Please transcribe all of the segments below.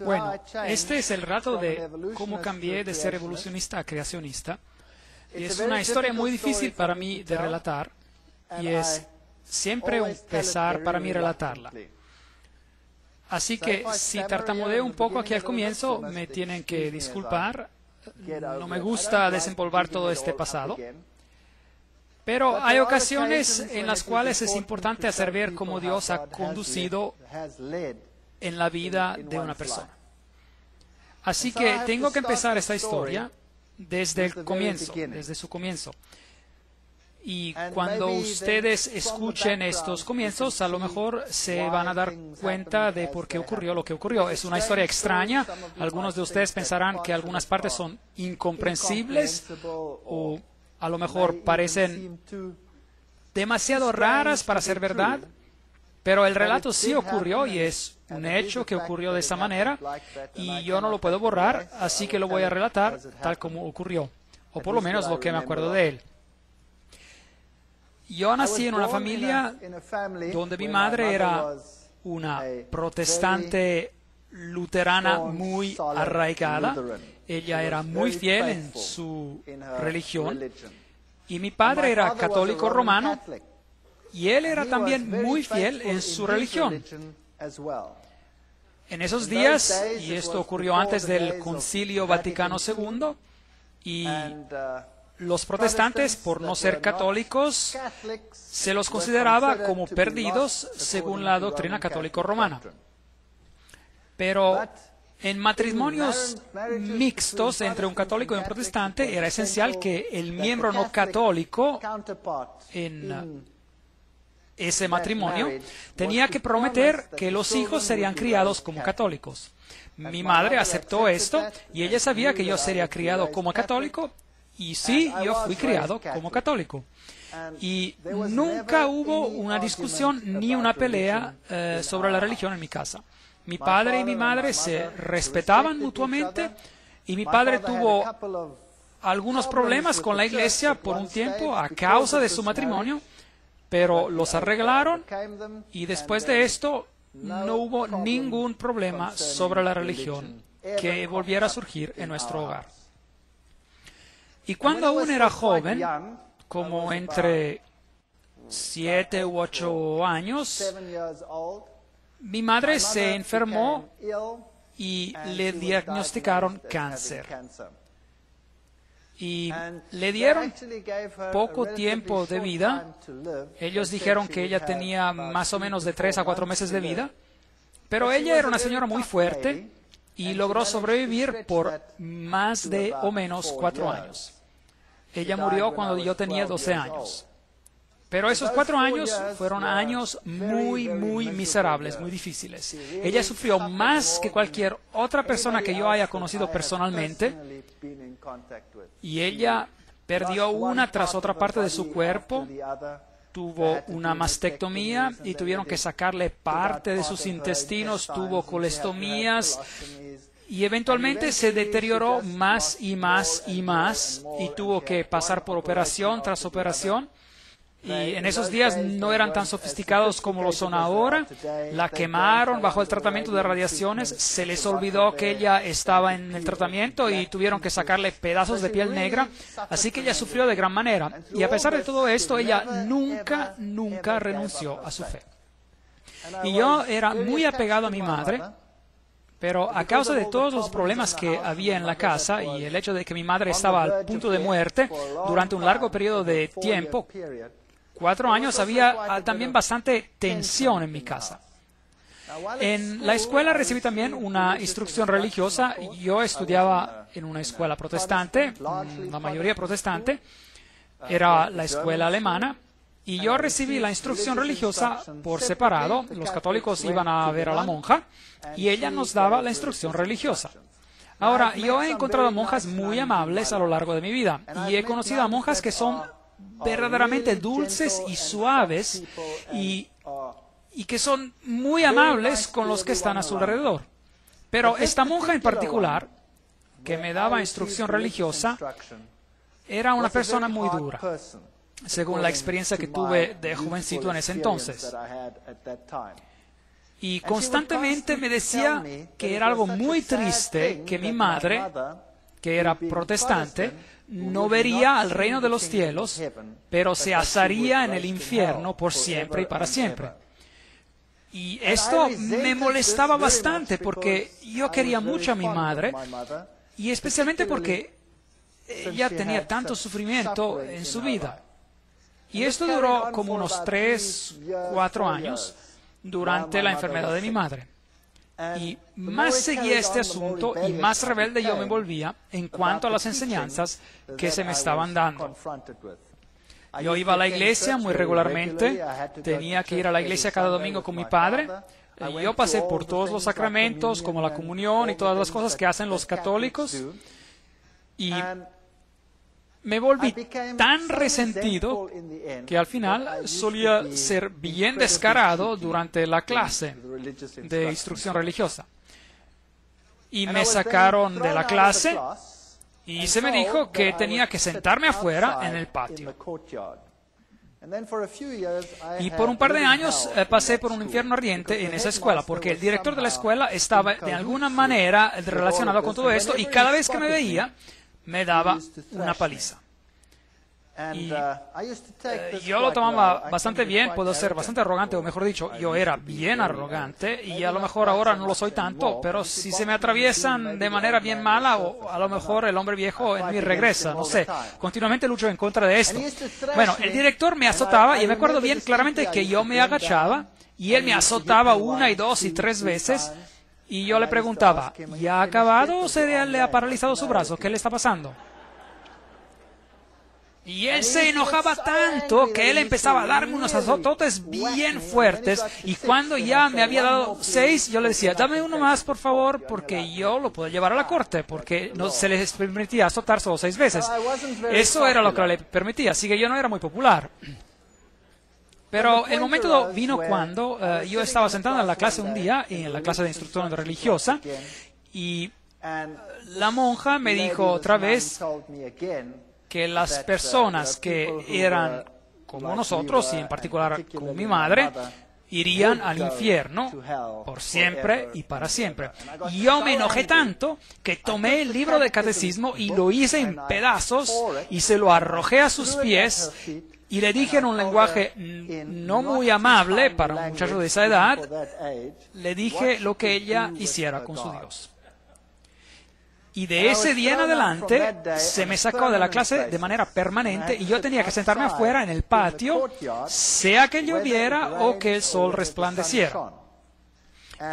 Bueno, este es el relato de cómo cambié de ser evolucionista a creacionista. Y es una historia muy difícil para mí de relatar y es siempre un pesar para mí relatarla. Así que si tartamudeo un poco aquí al comienzo, me tienen que disculpar. No me gusta desempolvar todo este pasado. Pero hay ocasiones en las cuales es importante hacer ver cómo Dios ha conducido en la vida de una persona. Así que tengo que empezar esta historia desde el comienzo, desde su comienzo. Y cuando ustedes escuchen estos comienzos, a lo mejor se van a dar cuenta de por qué ocurrió lo que ocurrió. Es una historia extraña. Algunos de ustedes pensarán que algunas partes son incomprensibles o a lo mejor parecen demasiado raras para ser verdad. Pero el relato sí ocurrió y es un hecho que ocurrió de esa manera y yo no lo puedo borrar, así que lo voy a relatar tal como ocurrió, o por lo menos lo que me acuerdo de él. Yo nací en una familia donde mi madre era una protestante luterana muy arraigada. Ella era muy fiel en su religión y mi padre era católico romano y él era también muy fiel en su religión. En esos días, y esto ocurrió antes del Concilio Vaticano II, y los protestantes, por no ser católicos, se los consideraba como perdidos según la doctrina católico-romana. Pero en matrimonios mixtos entre un católico y un protestante era esencial que el miembro no católico en ese matrimonio tenía que prometer que los hijos serían criados como católicos. Mi madre aceptó esto y ella sabía que yo sería criado como católico. Y sí, yo fui criado como católico. Y nunca hubo una discusión ni una pelea sobre la religión en mi casa. Mi padre y mi madre se respetaban mutuamente y mi padre tuvo algunos problemas con la iglesia por un tiempo a causa de su matrimonio, pero los arreglaron y después de esto no hubo ningún problema sobre la religión que volviera a surgir en nuestro hogar. Y cuando aún era joven, como entre 7 u 8 años, mi madre se enfermó y le diagnosticaron cáncer. Y le dieron poco tiempo de vida. Ellos dijeron que ella tenía más o menos de 3 a 4 meses de vida. Pero ella era una señora muy fuerte y logró sobrevivir por más de o menos 4 años. Ella murió cuando yo tenía 12 años. Pero esos 4 años fueron años muy miserables, muy difíciles. Ella sufrió más que cualquier otra persona que yo haya conocido personalmente. Y ella perdió una tras otra parte de su cuerpo. Tuvo una mastectomía y tuvieron que sacarle parte de sus intestinos. Tuvo colestomías. Y eventualmente se deterioró más y más y más. Y tuvo que pasar por operación tras operación. Y en esos días no eran tan sofisticados como lo son ahora. La quemaron bajo el tratamiento de radiaciones. Se les olvidó que ella estaba en el tratamiento y tuvieron que sacarle pedazos de piel negra. Así que ella sufrió de gran manera. Y a pesar de todo esto, ella nunca renunció a su fe. Y yo era muy apegado a mi madre. Pero a causa de todos los problemas que había en la casa y el hecho de que mi madre estaba al punto de muerte durante un largo periodo de tiempo, 4 años, había también bastante tensión en mi casa. En la escuela recibí también una instrucción religiosa. Yo estudiaba en una escuela protestante, la mayoría protestante, era la escuela alemana. Y yo recibí la instrucción religiosa por separado. Los católicos iban a ver a la monja y ella nos daba la instrucción religiosa. Ahora, yo he encontrado monjas muy amables a lo largo de mi vida y he conocido a monjas que son verdaderamente dulces y suaves y que son muy amables con los que están a su alrededor. Pero esta monja en particular, que me daba instrucción religiosa, era una persona muy dura, según la experiencia que tuve de jovencito en ese entonces. Y constantemente me decía que era algo muy triste que mi madre, que era protestante, no vería al reino de los cielos, pero se asaría en el infierno por siempre y para siempre. Y esto me molestaba bastante porque yo quería mucho a mi madre, y especialmente porque ella tenía tanto sufrimiento en su vida. Y esto duró como unos 3, 4 años durante la enfermedad de mi madre. Y más seguía este asunto y más rebelde yo me volvía en cuanto a las enseñanzas que se me estaban dando. Yo iba a la iglesia muy regularmente, tenía que ir a la iglesia cada domingo con mi padre. Yo pasé por todos los sacramentos, como la comunión y todas las cosas que hacen los católicos. Y me volví tan resentido que al final solía ser bien descarado durante la clase de instrucción religiosa. Y me sacaron de la clase y se me dijo que tenía que sentarme afuera en el patio. Y por un par de años pasé por un infierno ardiente en esa escuela, porque el director de la escuela estaba de alguna manera relacionado con todo esto y cada vez que me veía me daba una paliza. Y yo lo tomaba bastante bien, puedo ser bastante arrogante, o mejor dicho, yo era bien arrogante, y a lo mejor ahora no lo soy tanto, pero si se me atraviesan de manera bien mala, o a lo mejor el hombre viejo en mí regresa, no sé, continuamente lucho en contra de esto. Bueno, el director me azotaba, y me acuerdo bien claramente que yo me agachaba, y él me azotaba 1 y 2 y 3 veces, y yo le preguntaba, ¿ya ha acabado o se le ha paralizado su brazo? ¿Qué le está pasando? Y él se enojaba tanto que él empezaba a darme unos azototes bien fuertes, y cuando ya me había dado 6, yo le decía, dame uno más por favor, porque yo lo puedo llevar a la corte, porque no se les permitía azotar solo 6 veces. Eso era lo que le permitía, así que yo no era muy popular. Pero el momento vino cuando yo estaba sentado en la clase un día, en la clase de instrucción religiosa, y la monja me dijo otra vez que las personas que eran como nosotros, y en particular como mi madre, irían al infierno por siempre y para siempre. Y yo me enojé tanto que tomé el libro de catecismo y lo hice en pedazos y se lo arrojé a sus pies y le dije en un lenguaje no muy amable para un muchacho de esa edad, le dije lo que ella hiciera con su Dios. Y de ese día en adelante se me sacó de la clase de manera permanente y yo tenía que sentarme afuera en el patio, sea que lloviera o que el sol resplandeciera.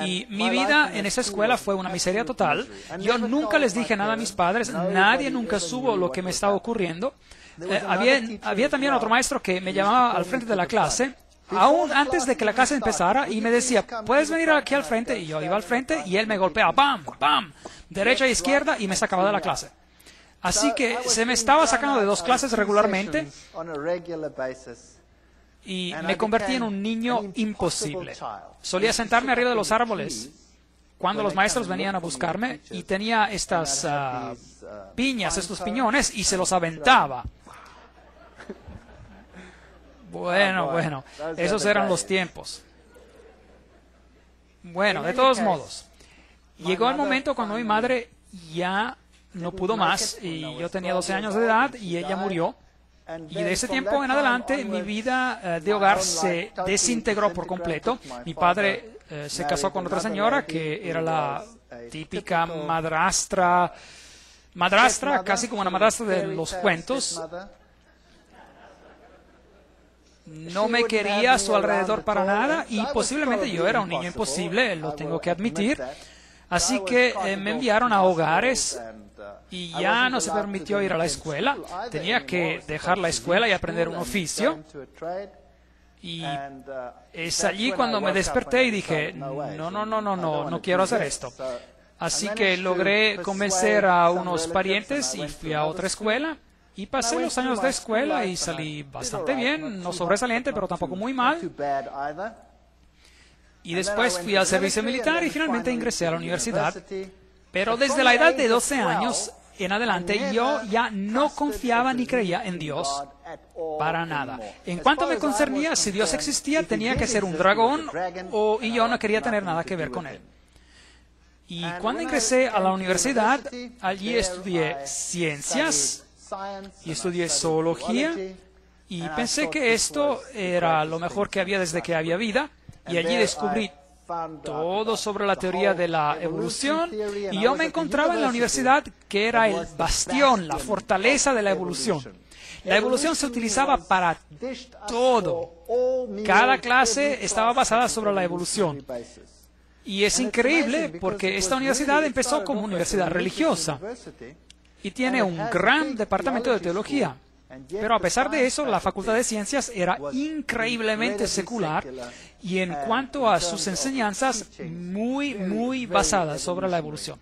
Y mi vida en esa escuela fue una miseria total. Yo nunca les dije nada a mis padres, nadie nunca supo lo que me estaba ocurriendo. Había también otro maestro que me llamaba al frente de la clase, aún antes de que la clase empezara, y me decía, ¿puedes venir aquí al frente? Y yo iba al frente y él me golpeaba, ¡pam! ¡pam! Derecha e izquierda, y me sacaba de la clase. Así que se me estaba sacando de 2 clases regularmente y me convertí en un niño imposible. Solía sentarme arriba de los árboles cuando los maestros venían a buscarme y tenía estas piñas, estos piñones, y se los aventaba. Bueno, esos eran los tiempos. Bueno, de todos modos, llegó el momento cuando mi madre ya no pudo más, y yo tenía 12 años de edad y ella murió. Y de ese tiempo en adelante mi vida de hogar se desintegró por completo. Mi padre se casó con otra señora que era la típica madrastra, casi como una madrastra de los cuentos. No me quería a su alrededor para nada, y posiblemente yo era un niño imposible, lo tengo que admitir. Así que me enviaron a hogares y ya no se permitió ir a la escuela. Tenía que dejar la escuela y aprender un oficio. Y es allí cuando me desperté y dije, no quiero hacer esto. Así que logré convencer a unos parientes y fui a otra escuela. Y pasé los años de escuela y salí bastante bien, no sobresaliente, pero tampoco muy mal. Y después fui al servicio militar y finalmente ingresé a la universidad. Pero desde la edad de 12 años en adelante yo ya no confiaba ni creía en Dios para nada. En cuanto me concernía, si Dios existía, tenía que ser un dragón y yo no quería tener nada que ver con él. Y cuando ingresé a la universidad, allí estudié ciencias y estudié zoología y pensé que esto era lo mejor que había desde que había vida, y allí descubrí todo sobre la teoría de la evolución, y yo me encontraba en la universidad que era el bastión, la fortaleza de la evolución. La evolución se utilizaba para todo. Cada clase estaba basada sobre la evolución. Y es increíble porque esta universidad empezó como universidad religiosa y tiene un gran departamento de teología. Pero a pesar de eso, la Facultad de Ciencias era increíblemente secular y en cuanto a sus enseñanzas, muy basadas sobre la evolución.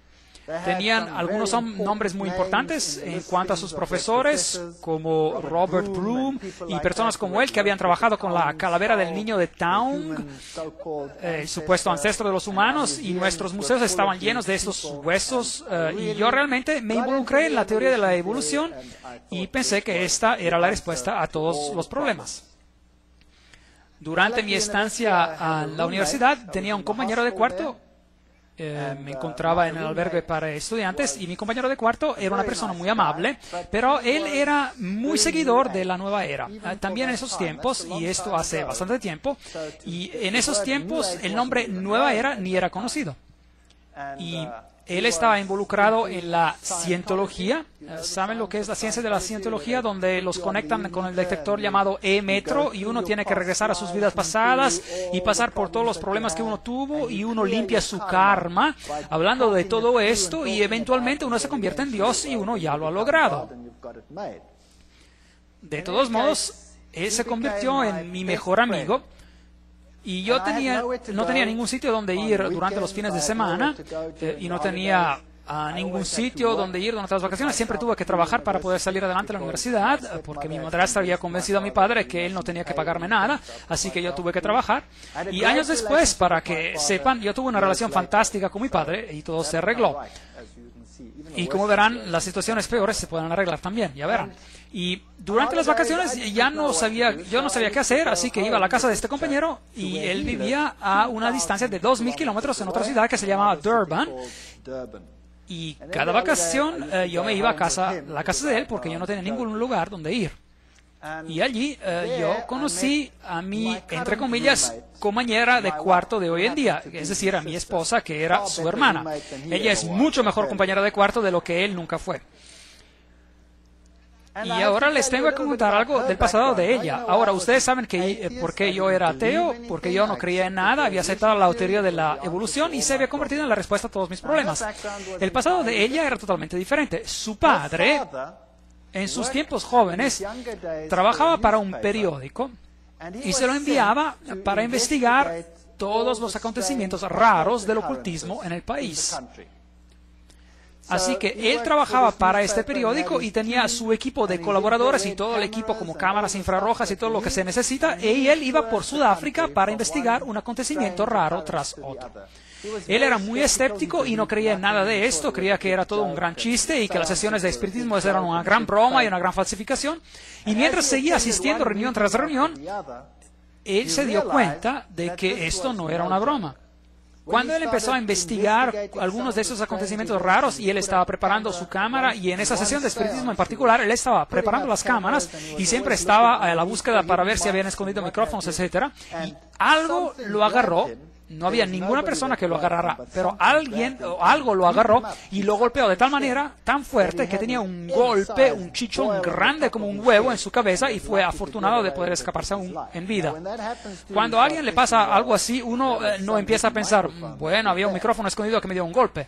Tenían algunos nombres muy importantes en cuanto a sus profesores, como Robert Broom y personas como él que habían trabajado con la calavera del niño de Taung, el supuesto ancestro de los humanos, y nuestros museos estaban llenos de estos huesos. Y yo realmente me involucré en la teoría de la evolución y pensé que esta era la respuesta a todos los problemas. Durante mi estancia en la universidad tenía un compañero de cuarto. Me encontraba en el albergue para estudiantes y mi compañero de cuarto era una persona muy amable, pero él era muy seguidor de la nueva era. También en esos tiempos, y esto hace bastante tiempo, y en esos tiempos el nombre Nueva Era ni era conocido. Y él estaba involucrado en la cientología. ¿Saben lo que es la ciencia de la cientología? Donde los conectan con el detector llamado E-metro y uno tiene que regresar a sus vidas pasadas y pasar por todos los problemas que uno tuvo y uno limpia su karma, hablando de todo esto, y eventualmente uno se convierte en Dios y uno ya lo ha logrado. De todos modos, él se convirtió en mi mejor amigo. Y yo no tenía ningún sitio donde ir durante los fines de semana y no tenía ningún sitio donde ir durante las vacaciones. Siempre tuve que trabajar para poder salir adelante de la universidad, porque mi madrastra había convencido a mi padre que él no tenía que pagarme nada, así que yo tuve que trabajar. Y años después, para que sepan, yo tuve una relación fantástica con mi padre y todo se arregló. Y como verán, las situaciones peores se pueden arreglar también, ya verán. Y durante las vacaciones yo no sabía qué hacer, así que iba a la casa de este compañero y él vivía a una distancia de 2.000 kilómetros en otra ciudad que se llamaba Durban. Y cada vacación yo me iba a la casa de él porque yo no tenía ningún lugar donde ir. Y allí yo conocí a mi, entre comillas, compañera de cuarto de hoy en día, es decir, a mi esposa, que era su hermana. Ella es mucho mejor compañera de cuarto de lo que él nunca fue. Y ahora les tengo que contar algo del pasado de ella. Ahora, ustedes saben que por qué yo era ateo, porque yo no creía en nada, había aceptado la teoría de la evolución y se había convertido en la respuesta a todos mis problemas. El pasado de ella era totalmente diferente. Su padre, en sus tiempos jóvenes, trabajaba para un periódico y se lo enviaba para investigar todos los acontecimientos raros del ocultismo en el país. Así que él trabajaba para este periódico y tenía su equipo de colaboradores y todo el equipo como cámaras infrarrojas y todo lo que se necesita, y él iba por Sudáfrica para investigar un acontecimiento raro tras otro. Él era muy escéptico y no creía en nada de esto, creía que era todo un gran chiste y que las sesiones de espiritismo eran una gran broma y una gran falsificación. Y mientras seguía asistiendo reunión tras reunión, él se dio cuenta de que esto no era una broma. Cuando él empezó a investigar algunos de esos acontecimientos raros y él estaba preparando su cámara, y en esa sesión de espiritismo en particular, él estaba preparando las cámaras y siempre estaba a la búsqueda para ver si habían escondido micrófonos, etcétera, y algo lo agarró. No había ninguna persona que lo agarrara, pero alguien o algo lo agarró y lo golpeó de tal manera, tan fuerte, que tenía un golpe, un chichón grande como un huevo en su cabeza, y fue afortunado de poder escaparse aún en vida. Cuando a alguien le pasa algo así, uno no empieza a pensar, bueno, había un micrófono escondido que me dio un golpe.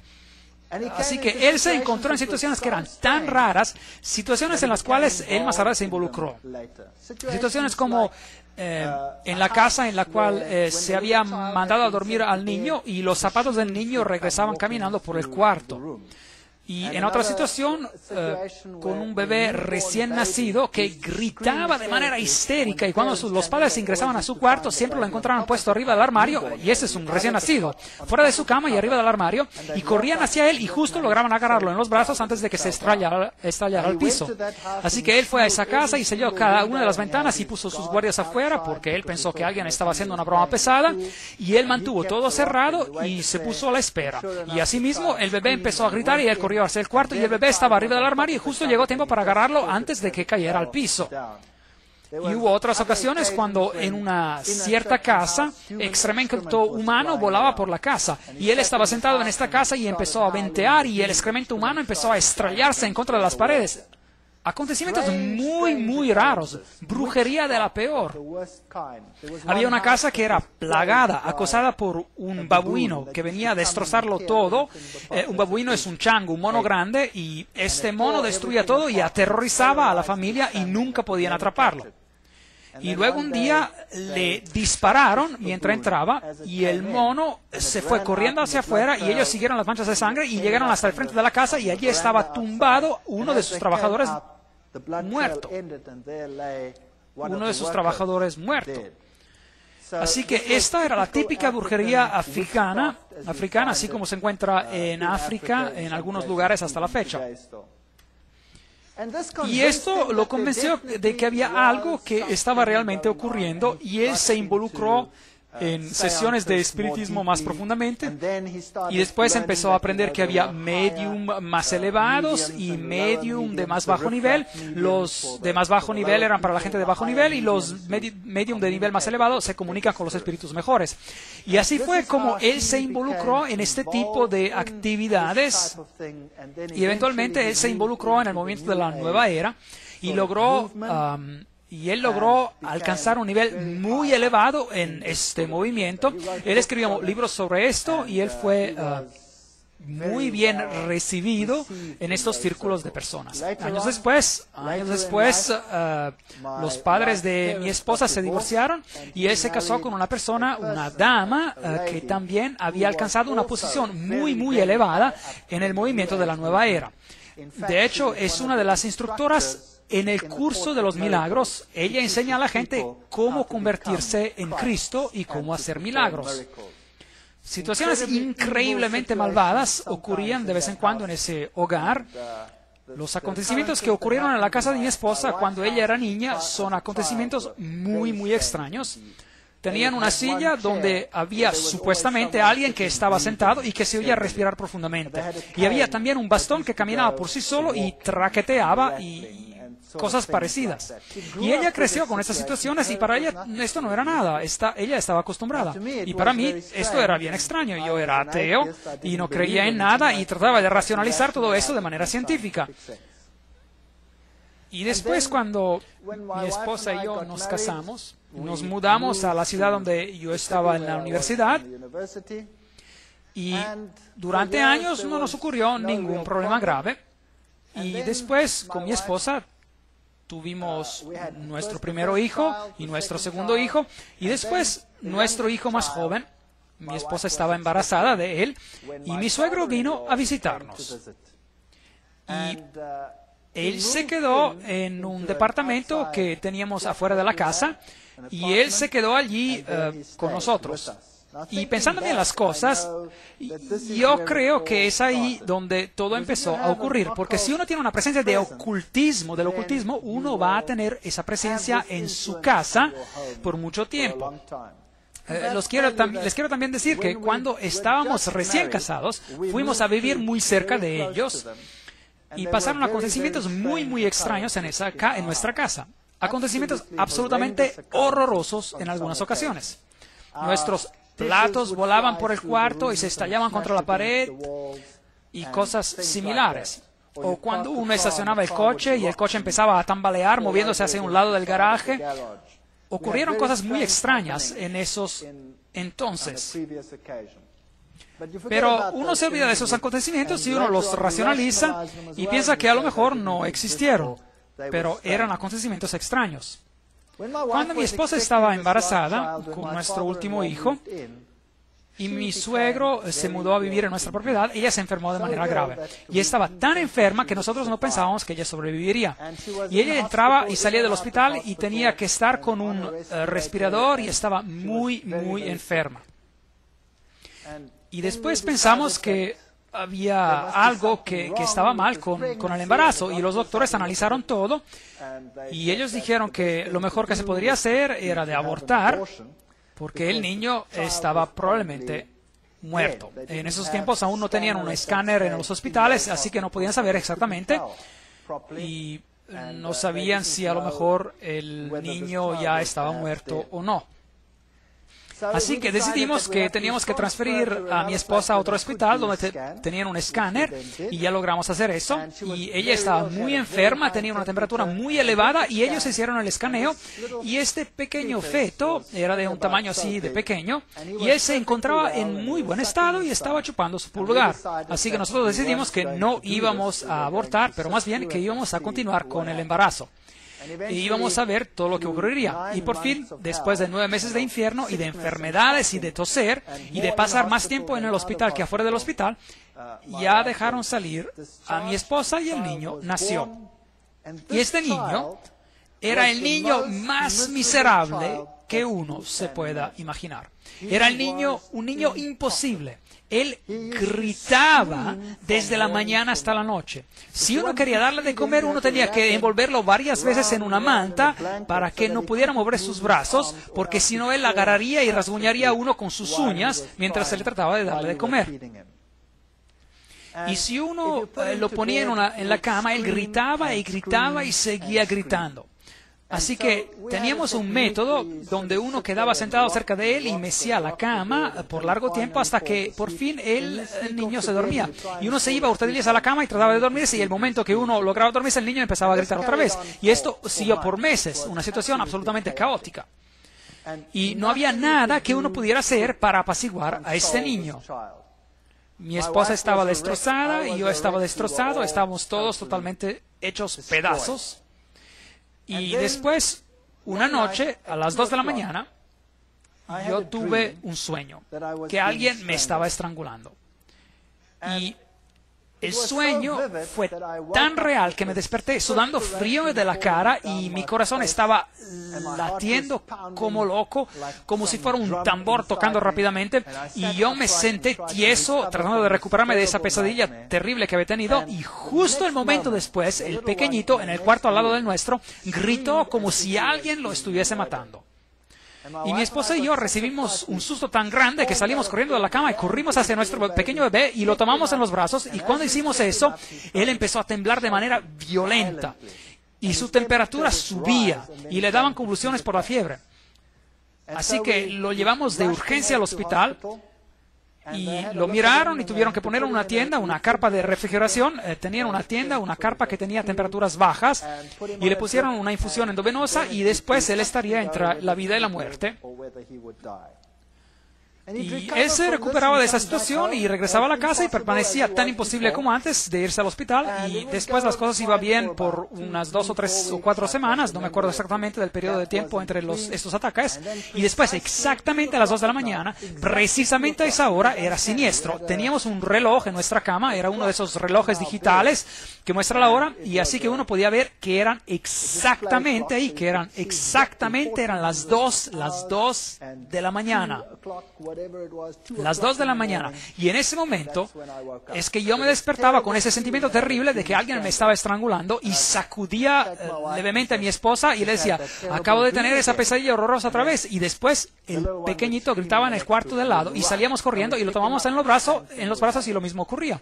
Así que él se encontró en situaciones que eran tan raras, situaciones en las cuales él más tarde se involucró. Situaciones como en la casa en la cual se había mandado a dormir al niño y los zapatos del niño regresaban caminando por el cuarto. Y en otra situación, con un bebé recién nacido que gritaba de manera histérica, y cuando los padres ingresaban a su cuarto siempre lo encontraban puesto arriba del armario, y ese es un recién nacido, fuera de su cama y arriba del armario, y corrían hacia él y justo lograban agarrarlo en los brazos antes de que se estallara al piso. Así que él fue a esa casa y selló cada una de las ventanas y puso sus guardias afuera porque él pensó que alguien estaba haciendo una broma pesada, y él mantuvo todo cerrado y se puso a la espera. Y asimismo el bebé empezó a gritar y él corrió hacia el cuarto y el bebé estaba arriba del armario y justo llegó tiempo para agarrarlo antes de que cayera al piso. Y hubo otras ocasiones cuando en una cierta casa excremento humano volaba por la casa y él estaba sentado en esta casa y empezó a ventear y el excremento humano empezó a estrellarse en contra de las paredes. Acontecimientos muy, muy raros, brujería de la peor. Había una casa que era plagada, acosada por un babuino que venía a destrozarlo todo. Un babuino es un chango, un mono grande, y este mono destruía todo y aterrorizaba a la familia y nunca podían atraparlo. Y luego un día le dispararon mientras entraba y el mono se fue corriendo hacia afuera y ellos siguieron las manchas de sangre y llegaron hasta el frente de la casa y allí estaba tumbado uno de sus trabajadores muerto. Uno de sus trabajadores muerto. Así que esta era la típica brujería africana, así como se encuentra en África, en algunos lugares hasta la fecha. Y esto lo convenció de que había algo que estaba realmente ocurriendo y él se involucró en sesiones de espiritismo más profundamente y después empezó a aprender que había medium más elevados y medium de más bajo nivel. Los de más bajo nivel eran para la gente de bajo nivel y los medium de nivel más elevado se comunican con los espíritus mejores. Y así fue como él se involucró en este tipo de actividades y eventualmente él se involucró en el movimiento de la nueva era y logró alcanzar un nivel muy elevado en este movimiento. Él escribió libros sobre esto y él fue muy bien recibido en estos círculos de personas. Años después, los padres de mi esposa se divorciaron y él se casó con una persona, una dama, que también había alcanzado una posición muy, muy elevada en el movimiento de la nueva era. De hecho, es una de las instructoras en el curso de los milagros. Ella enseña a la gente cómo convertirse en Cristo y cómo hacer milagros. Situaciones increíblemente malvadas ocurrían de vez en cuando en ese hogar. Los acontecimientos que ocurrieron en la casa de mi esposa cuando ella era niña son acontecimientos muy, muy extraños. Tenían una silla donde había supuestamente alguien que estaba sentado y que se oía respirar profundamente. Y había también un bastón que caminaba por sí solo y traqueteaba y cosas parecidas. Y ella creció con estas situaciones y para ella esto no era nada. Ella estaba acostumbrada. Y para mí esto era bien extraño. Yo era ateo y no creía en nada y trataba de racionalizar todo eso de manera científica. Y después, cuando mi esposa y yo nos casamos, nos mudamos a la ciudad donde yo estaba en la universidad y durante años no nos ocurrió ningún problema grave. Y después, con mi esposa, tuvimos nuestro primer hijo y nuestro segundo hijo, y después nuestro hijo más joven. Mi esposa estaba embarazada de él, y mi suegro vino a visitarnos. Y él se quedó en un departamento que teníamos afuera de la casa, y él se quedó allí con nosotros. Y pensando bien las cosas, yo creo que es ahí donde todo empezó a ocurrir, porque si uno tiene una presencia de ocultismo, del ocultismo, uno va a tener esa presencia en su casa por mucho tiempo. Les quiero también decir que cuando estábamos recién casados, fuimos a vivir muy cerca de ellos y pasaron acontecimientos muy, muy extraños en nuestra casa. Acontecimientos absolutamente horrorosos en algunas ocasiones. Nuestros platos volaban por el cuarto y se estallaban contra la pared y cosas similares. O cuando uno estacionaba el coche y el coche empezaba a tambalear moviéndose hacia un lado del garaje. Ocurrieron cosas muy extrañas en esos entonces. Pero uno se olvida de esos acontecimientos y uno los racionaliza y piensa que a lo mejor no existieron, pero eran acontecimientos extraños. Cuando mi esposa estaba embarazada con nuestro último hijo, y mi suegro se mudó a vivir en nuestra propiedad. Ella se enfermó de manera grave y estaba tan enferma que nosotros no pensábamos que ella sobreviviría. Y ella entraba y salía del hospital y tenía que estar con un respirador y estaba muy, muy enferma. Y después pensamos que había algo que estaba mal con el embarazo y los doctores analizaron todo y ellos dijeron que lo mejor que se podría hacer era de abortar, porque el niño estaba probablemente muerto. En esos tiempos aún no tenían un escáner en los hospitales, así que no podían saber exactamente y no sabían si a lo mejor el niño ya estaba muerto o no. Así que decidimos que teníamos que transferir a mi esposa a otro hospital donde tenían un escáner y ya logramos hacer eso. Y ella estaba muy enferma, tenía una temperatura muy elevada y ellos hicieron el escaneo y este pequeño feto era de un tamaño así de pequeño y él se encontraba en muy buen estado y estaba chupando su pulgar. Así que nosotros decidimos que no íbamos a abortar, pero más bien que íbamos a continuar con el embarazo. Y íbamos a ver todo lo que ocurriría. Y por fin, después de 9 meses de infierno y de enfermedades y de toser y de pasar más tiempo en el hospital que afuera del hospital, ya dejaron salir a mi esposa y el niño nació. Y este niño era el niño más miserable que uno se pueda imaginar. Era un niño imposible. Él gritaba desde la mañana hasta la noche. Si uno quería darle de comer, uno tenía que envolverlo varias veces en una manta para que no pudiera mover sus brazos, porque si no él agarraría y rasguñaría a uno con sus uñas mientras se le trataba de darle de comer. Y si uno lo ponía en la cama, él gritaba y gritaba y seguía gritando. Así que teníamos un método donde uno quedaba sentado cerca de él y mecía la cama por largo tiempo hasta que por fin el niño se dormía. Y uno se iba a hurtadillas a la cama y trataba de dormirse y el momento que uno lograba dormirse el niño empezaba a gritar otra vez. Y esto siguió por meses, una situación absolutamente caótica. Y no había nada que uno pudiera hacer para apaciguar a este niño. Mi esposa estaba destrozada y yo estaba destrozado, estábamos todos totalmente hechos pedazos. Y después, una noche, a las 2 de la mañana, yo tuve un sueño, que alguien me estaba estrangulando. Y el sueño fue tan real que me desperté sudando frío de la cara y mi corazón estaba latiendo como loco, como si fuera un tambor tocando rápidamente. Y yo me senté tieso, tratando de recuperarme de esa pesadilla terrible que había tenido. Y justo el momento después, el pequeñito en el cuarto al lado del nuestro gritó como si alguien lo estuviese matando. Y mi esposa y yo recibimos un susto tan grande que salimos corriendo de la cama y corrimos hacia nuestro pequeño bebé y lo tomamos en los brazos. Y cuando hicimos eso, él empezó a temblar de manera violenta. Y su temperatura subía y le daban convulsiones por la fiebre. Así que lo llevamos de urgencia al hospital. Y lo miraron y tuvieron que poner una tienda, una carpa de refrigeración. Tenían una tienda, una carpa que tenía temperaturas bajas y le pusieron una infusión endovenosa y después él estaría entre la vida y la muerte. Y él se recuperaba de esa situación y regresaba a la casa y permanecía tan imposible como antes de irse al hospital. Y después las cosas iban bien por unas 2 o 3 o 4 semanas, no me acuerdo exactamente del periodo de tiempo entre estos ataques. Y después, exactamente a las 2 de la mañana, precisamente a esa hora, era siniestro. Teníamos un reloj en nuestra cama, era uno de esos relojes digitales que muestra la hora, y así que uno podía ver que eran exactamente ahí, eran las 2 de la mañana. Las 2 de la mañana. Y en ese momento es que yo me despertaba con ese sentimiento terrible de que alguien me estaba estrangulando y sacudía levemente a mi esposa y le decía, acabo de tener esa pesadilla horrorosa otra vez. Y después el pequeñito gritaba en el cuarto de al lado y salíamos corriendo y lo tomamos en los brazos y lo mismo ocurría.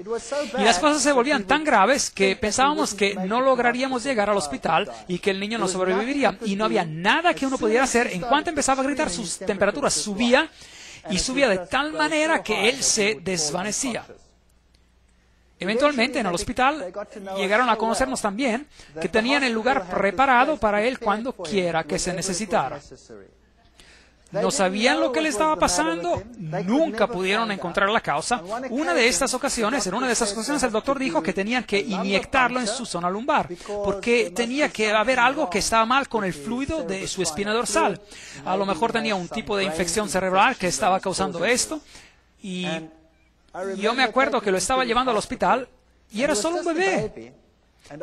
Y las cosas se volvían tan graves que pensábamos que no lograríamos llegar al hospital y que el niño no sobreviviría. Y no había nada que uno pudiera hacer. En cuanto empezaba a gritar, sus temperaturas subía. Y subía de tal manera que él se desvanecía. Eventualmente en el hospital llegaron a conocernos también que tenían el lugar preparado para él cuando quiera que se necesitara. No sabían lo que le estaba pasando, nunca pudieron encontrar la causa. En una de estas ocasiones el doctor dijo que tenían que inyectarlo en su zona lumbar, porque tenía que haber algo que estaba mal con el fluido de su espina dorsal. A lo mejor tenía un tipo de infección cerebral que estaba causando esto. Y yo me acuerdo que lo estaba llevando al hospital y era solo un bebé.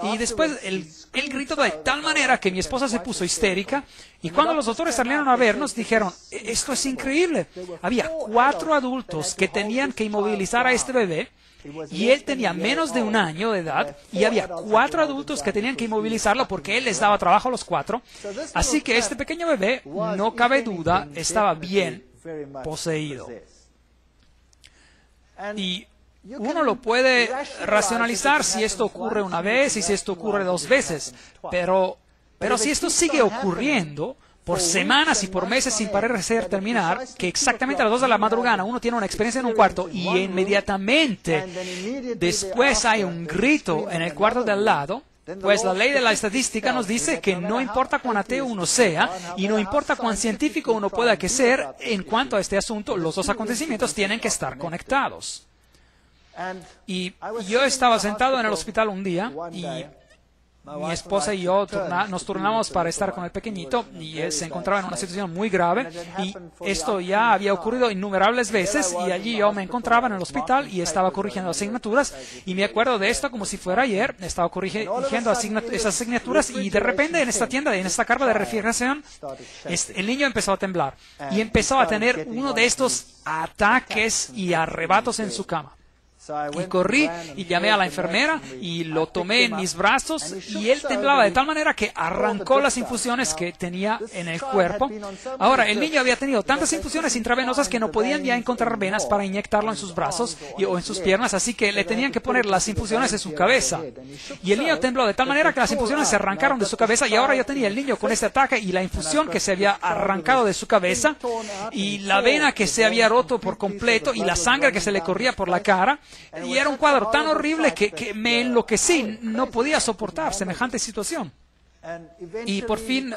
Y después él gritó de tal manera que mi esposa se puso histérica. Y cuando los doctores salieron a vernos, dijeron, esto es increíble. Había 4 adultos que tenían que inmovilizar a este bebé. Y él tenía menos de 1 año de edad. Y había 4 adultos que tenían que inmovilizarlo porque él les daba trabajo a los 4. Así que este pequeño bebé, no cabe duda, estaba bien poseído. Y uno lo puede racionalizar si esto ocurre una vez y si esto ocurre 2 veces, pero si esto sigue ocurriendo por semanas y por meses sin parecer terminar, que exactamente a las 2 de la madrugada uno tiene una experiencia en un cuarto y inmediatamente después hay un grito en el cuarto de al lado, pues la ley de la estadística nos dice que no importa cuán ateo uno sea y no importa cuán científico uno pueda que ser en cuanto a este asunto, los 2 acontecimientos tienen que estar conectados. Y yo estaba sentado en el hospital un día y mi esposa y yo nos turnamos para estar con el pequeñito y él se encontraba en una situación muy grave y esto ya había ocurrido innumerables veces y allí yo me encontraba en el hospital y estaba corrigiendo asignaturas y me acuerdo de esto como si fuera ayer. Estaba corrigiendo esas asignaturas y de repente en esta tienda, en esta carpa de refrigeración, el niño empezó a temblar y empezó a tener uno de estos ataques y arrebatos en su cama. Y corrí y llamé a la enfermera y lo tomé en mis brazos y él temblaba de tal manera que arrancó las infusiones que tenía en el cuerpo. Ahora, el niño había tenido tantas infusiones intravenosas que no podían ya encontrar venas para inyectarlo en sus brazos o en sus piernas, así que le tenían que poner las infusiones en su cabeza. Y el niño tembló de tal manera que las infusiones se arrancaron de su cabeza y ahora yo tenía el niño con este ataque y la infusión que se había arrancado de su cabeza y la vena que se había roto por completo y la sangre que se le corría por la cara. Y era un cuadro tan horrible que me enloquecí, no podía soportar semejante situación. Y por fin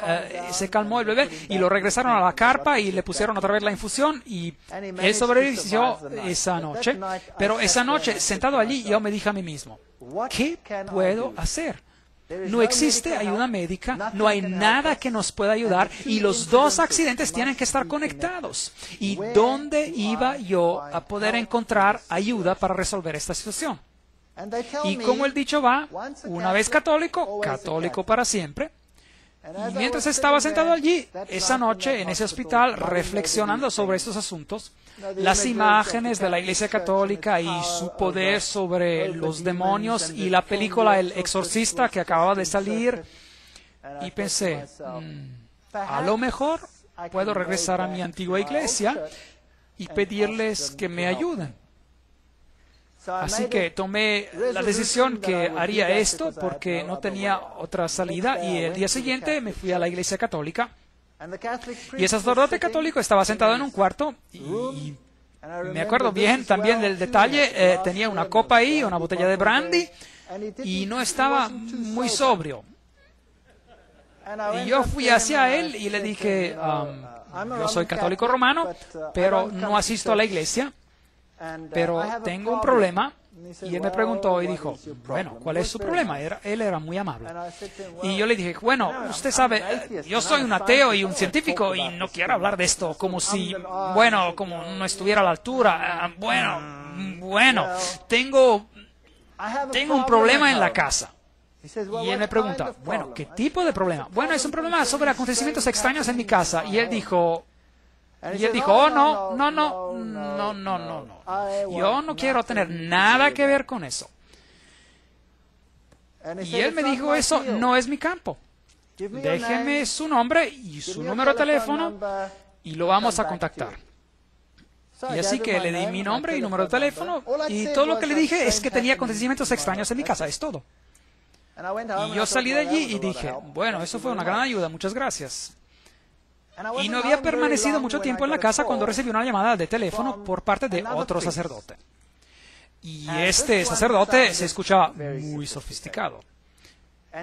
se calmó el bebé y lo regresaron a la carpa y le pusieron otra vez la infusión y él sobrevivió esa noche. Pero esa noche, sentado allí, yo me dije a mí mismo, ¿qué puedo hacer? No existe ayuda médica, no hay nada que nos pueda ayudar y los 2 accidentes tienen que estar conectados. ¿Y dónde iba yo a poder encontrar ayuda para resolver esta situación? Y como el dicho va, una vez católico, católico para siempre. Y mientras estaba sentado allí, esa noche, en ese hospital, reflexionando sobre estos asuntos, las imágenes de la Iglesia Católica y su poder sobre los demonios y la película El Exorcista que acababa de salir, y pensé, a lo mejor puedo regresar a mi antigua iglesia y pedirles que me ayuden. Así que tomé la decisión que haría esto porque no tenía otra salida y el día siguiente me fui a la Iglesia Católica y el sacerdote católico estaba sentado en un cuarto y me acuerdo bien también del detalle, tenía una copa ahí, una botella de brandy y no estaba muy sobrio. Y yo fui hacia él y le dije, yo soy católico romano, pero no asisto a la iglesia. Pero tengo un problema. Y él me preguntó y dijo, bueno, ¿cuál es su problema? Él era muy amable. Y yo le dije, bueno, usted sabe, yo soy un ateo y un científico y no quiero hablar de esto como si, bueno, como no estuviera a la altura. Bueno, tengo un problema en la casa. Y él me pregunta, bueno, ¿qué tipo de problema? Bueno, es un problema sobre acontecimientos extraños en mi casa. Y él dijo, oh, no. Yo no quiero tener nada que ver con eso. Y él me dijo, eso no es mi campo. Déjeme su nombre y su número de teléfono y lo vamos a contactar. Y así que le di mi nombre y número de teléfono y todo lo que le dije es que tenía acontecimientos extraños en mi casa, es todo. Y yo salí de allí y dije, bueno, eso fue una gran ayuda, muchas gracias. Y no había permanecido mucho tiempo en la casa cuando recibí una llamada de teléfono por parte de otro sacerdote. Y este sacerdote se escuchaba muy sofisticado.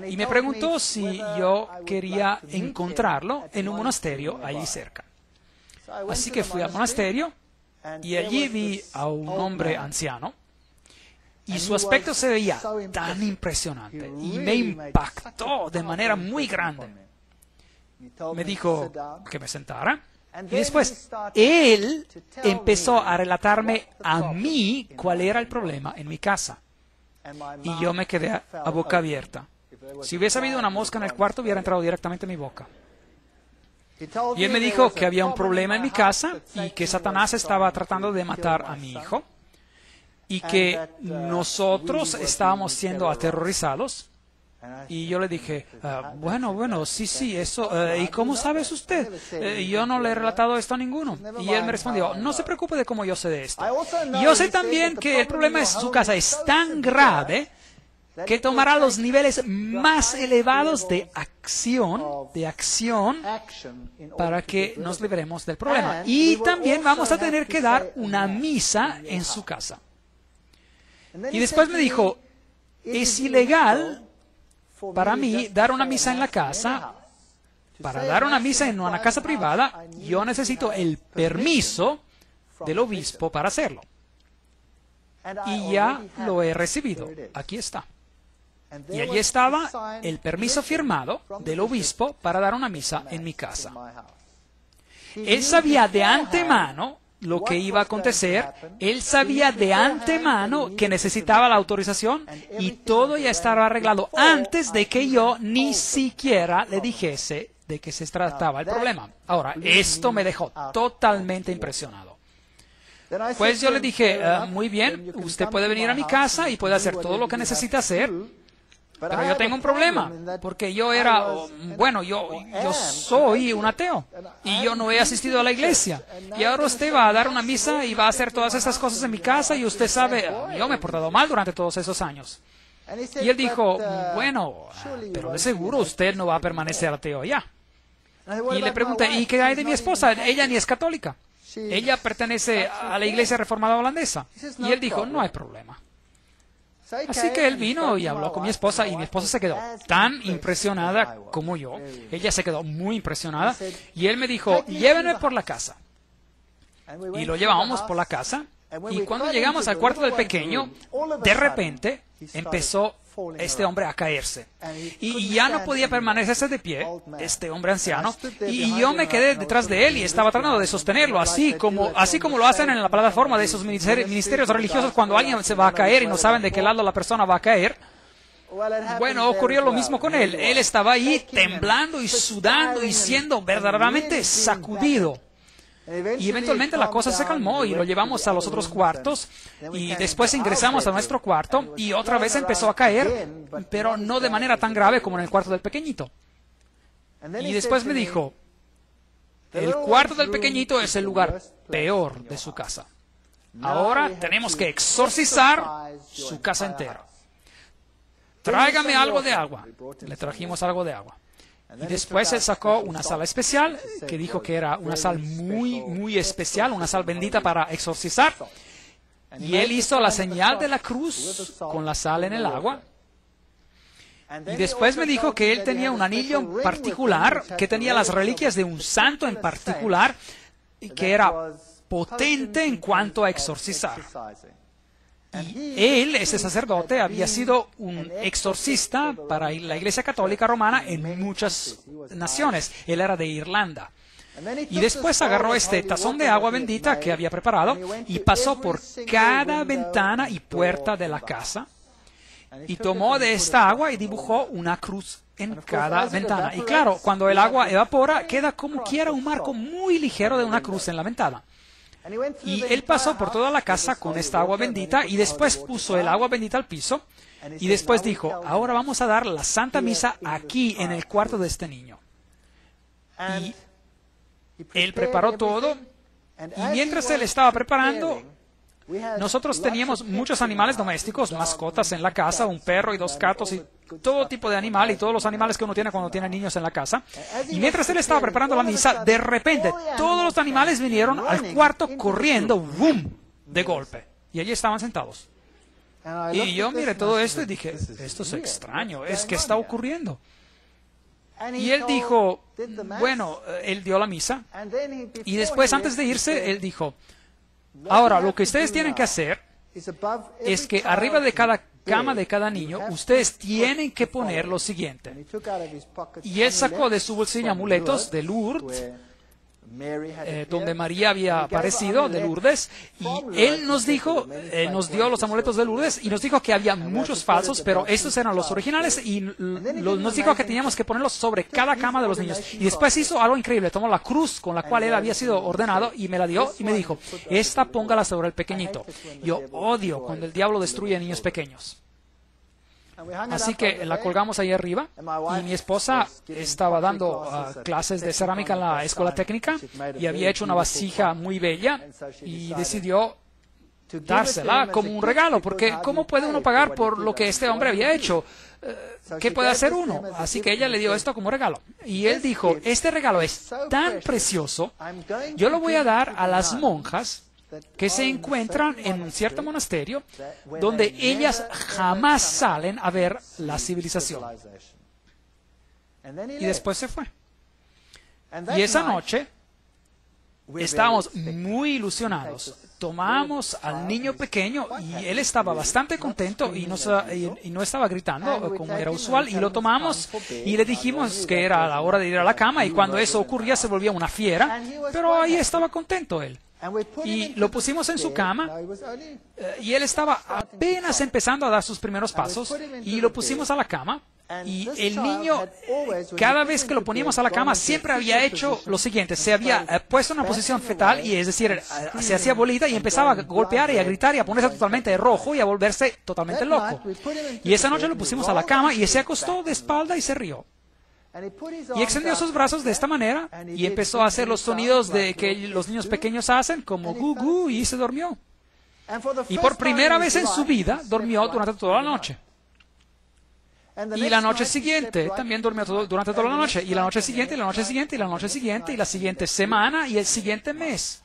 Y me preguntó si yo quería encontrarlo en un monasterio allí cerca. Así que fui al monasterio y allí vi a un hombre anciano. Y su aspecto se veía tan impresionante y me impactó de manera muy grande. Me dijo que me sentara Y después, él empezó a relatarme a mí cuál era el problema en mi casa. Y yo me quedé a boca abierta. Si hubiese habido una mosca en el cuarto, hubiera entrado directamente en mi boca. Y él me dijo que había un problema en mi casa y que Satanás estaba tratando de matar a mi hijo y que nosotros estábamos siendo aterrorizados. Y yo le dije, bueno, sí, eso. ¿Y cómo sabes usted? Yo no le he relatado esto a ninguno. Y él me respondió, no se preocupe de cómo yo sé de esto. Y yo sé también que el problema de su casa es tan grave que tomará los niveles más elevados de acción para que nos libremos del problema. Y también vamos a tener que dar una misa en su casa. Y después me dijo, es ilegal para mí dar una misa en la casa. Para dar una misa en una casa privada, yo necesito el permiso del obispo para hacerlo. Y ya lo he recibido. Aquí está. Y allí estaba el permiso firmado del obispo para dar una misa en mi casa. Él sabía de antemano lo que iba a acontecer, él sabía de antemano que necesitaba la autorización y todo ya estaba arreglado antes de que yo ni siquiera le dijese de qué se trataba el problema. Ahora, esto me dejó totalmente impresionado. Pues yo le dije, muy bien, usted puede venir a mi casa y puede hacer todo lo que necesita hacer. Pero yo tengo un problema, porque yo soy un ateo y yo no he asistido a la iglesia. Y ahora usted va a dar una misa y va a hacer todas esas cosas en mi casa y usted sabe, yo me he portado mal durante todos esos años. Y él dijo, bueno, pero de seguro usted no va a permanecer ateo ya. Y le pregunté, ¿y qué hay de mi esposa? Ella ni es católica. Ella pertenece a la iglesia reformada holandesa. Y él dijo, no hay problema. Así que él vino y habló con mi esposa y mi esposa se quedó tan impresionada como yo. Ella se quedó muy impresionada y él me dijo, llévenme por la casa. Y lo llevamos por la casa y cuando llegamos al cuarto del pequeño, de repente empezó este hombre a caerse. Y ya no podía permanecerse de pie, este hombre anciano, y yo me quedé detrás de él y estaba tratando de sostenerlo, así como lo hacen en la plataforma de esos ministerios religiosos cuando alguien se va a caer y no saben de qué lado la persona va a caer. Bueno, ocurrió lo mismo con él. Él estaba ahí temblando y sudando y siendo verdaderamente sacudido. Y eventualmente la cosa se calmó y lo llevamos a los otros cuartos y después ingresamos a nuestro cuarto y otra vez empezó a caer, pero no de manera tan grave como en el cuarto del pequeñito. Y después me dijo, el cuarto del pequeñito es el lugar peor de su casa. Ahora tenemos que exorcizar su casa entera. Tráigame algo de agua. Le trajimos algo de agua. Y después él sacó una sal especial, que dijo que era una sal muy especial, una sal bendita para exorcizar. Y él hizo la señal de la cruz con la sal en el agua. Y después me dijo que él tenía un anillo en particular, que tenía las reliquias de un santo en particular, y que era potente en cuanto a exorcizar. Y él, ese sacerdote, había sido un exorcista para la Iglesia Católica Romana en muchas naciones. Él era de Irlanda. Y después agarró este tazón de agua bendita que había preparado y pasó por cada ventana y puerta de la casa y tomó de esta agua y dibujó una cruz en cada ventana. Y claro, cuando el agua evapora, queda como quiera un marco muy ligero de una cruz en la ventana. Y él pasó por toda la casa con esta agua bendita y después puso el agua bendita al piso y después dijo, ahora vamos a dar la Santa Misa aquí en el cuarto de este niño. Y él preparó todo y mientras él estaba preparando, nosotros teníamos muchos animales domésticos, mascotas en la casa, un perro y 2 gatos y todo tipo de animal y todos los animales que uno tiene cuando tiene niños en la casa. Y mientras él estaba preparando la misa, de repente todos los animales vinieron al cuarto corriendo, ¡boom!, de golpe. Y allí estaban sentados. Y yo miré todo esto y dije, esto es extraño, ¿qué está ocurriendo? Y él dijo, bueno, él dio la misa y después antes de irse, él dijo, ahora, lo que ustedes tienen que hacer es que arriba de cada cama de cada niño, ustedes tienen que poner lo siguiente. Y él sacó de su bolsillo amuletos de Lourdes, donde María había aparecido, de Lourdes, y él nos dijo, nos dio los amuletos de Lourdes y nos dijo que había muchos falsos, pero estos eran los originales, y nos dijo que teníamos que ponerlos sobre cada cama de los niños. Y después hizo algo increíble, tomó la cruz con la cual él había sido ordenado y me la dio y me dijo, esta póngala sobre el pequeñito. Yo odio cuando el diablo destruye a niños pequeños. Así que la colgamos ahí arriba, y mi esposa estaba dando clases de cerámica en la escuela técnica y había hecho una vasija muy bella y decidió dársela como un regalo, porque ¿cómo puede uno pagar por lo que este hombre había hecho? ¿Qué puede hacer uno? Así que ella le dio esto como regalo. Y él dijo, este regalo es tan precioso, yo lo voy a dar a las monjas que se encuentran en un cierto monasterio donde ellas jamás salen a ver la civilización. Y después se fue. Y esa noche estábamos muy ilusionados. Tomamos al niño pequeño y él estaba bastante contento y no estaba gritando como era usual, y lo tomamos y le dijimos que era la hora de ir a la cama, y cuando eso ocurría se volvía una fiera, pero ahí estaba contento él. Y lo pusimos en su cama, y él estaba apenas empezando a dar sus primeros pasos, y lo pusimos a la cama, y el niño, cada vez que lo poníamos a la cama, siempre había hecho lo siguiente: se había puesto en una posición fetal, y es decir, se hacía bolita y empezaba a golpear y a gritar y a ponerse totalmente rojo y a volverse totalmente loco. Y esa noche lo pusimos a la cama y se acostó de espalda y se rió. Y extendió sus brazos de esta manera y empezó a hacer los sonidos de que los niños pequeños hacen, como gu gu, y se durmió. Y por primera vez en su vida durmió durante toda la noche. Y la noche siguiente también durmió durante toda la noche. Y la noche siguiente, y la noche siguiente, y la noche siguiente, y la siguiente semana, y el siguiente mes.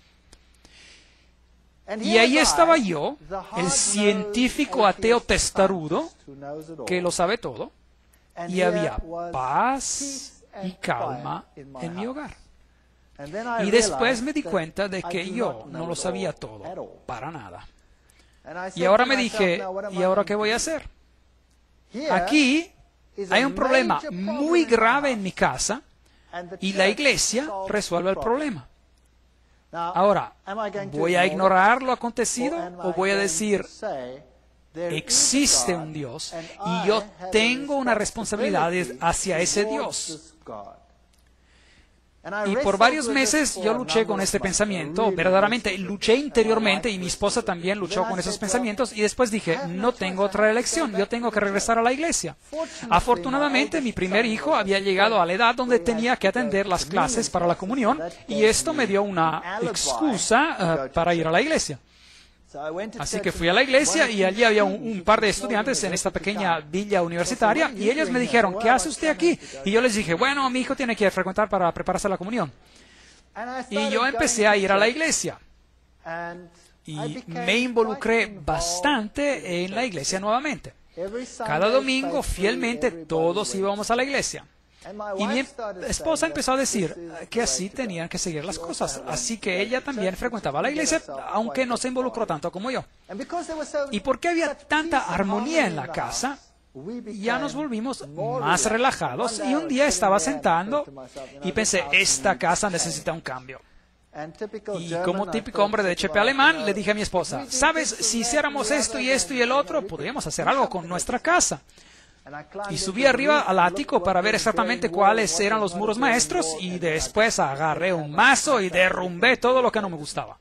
Y ahí estaba yo, el científico ateo testarudo, que lo sabe todo. Y había paz y calma en mi hogar. Y después me di cuenta de que yo no lo sabía todo, para nada. Y ahora me dije, ¿y ahora qué voy a hacer? Aquí hay un problema muy grave en mi casa, y la iglesia resuelve el problema. Ahora, ¿voy a ignorar lo acontecido o voy a decir, existe un Dios y yo tengo una responsabilidad hacia ese Dios? Y por varios meses yo luché con este pensamiento, verdaderamente luché interiormente, y mi esposa también luchó con esos pensamientos, y después dije, no tengo otra elección, yo tengo que regresar a la iglesia. Afortunadamente mi primer hijo había llegado a la edad donde tenía que atender las clases para la comunión, y esto me dio una excusa para ir a la iglesia. Así que fui a la iglesia, y allí había un par de estudiantes en esta pequeña villa universitaria, y ellos me dijeron, ¿qué hace usted aquí? Y yo les dije, bueno, mi hijo tiene que frecuentar para prepararse a la comunión. Y yo empecé a ir a la iglesia, y me involucré bastante en la iglesia nuevamente. Cada domingo, fielmente, todos íbamos a la iglesia. Y mi esposa empezó a decir que así tenían que seguir las cosas. Así que ella también frecuentaba la iglesia, aunque no se involucró tanto como yo. Y porque había tanta armonía en la casa, ya nos volvimos más relajados. Y un día estaba sentando y pensé, esta casa necesita un cambio. Y como típico hombre de HP alemán, le dije a mi esposa, ¿sabes? Si hiciéramos esto y esto y el otro, podríamos hacer algo con nuestra casa. Y subí arriba al ático para ver exactamente cuáles eran los muros maestros, y después agarré un mazo y derrumbé todo lo que no me gustaba.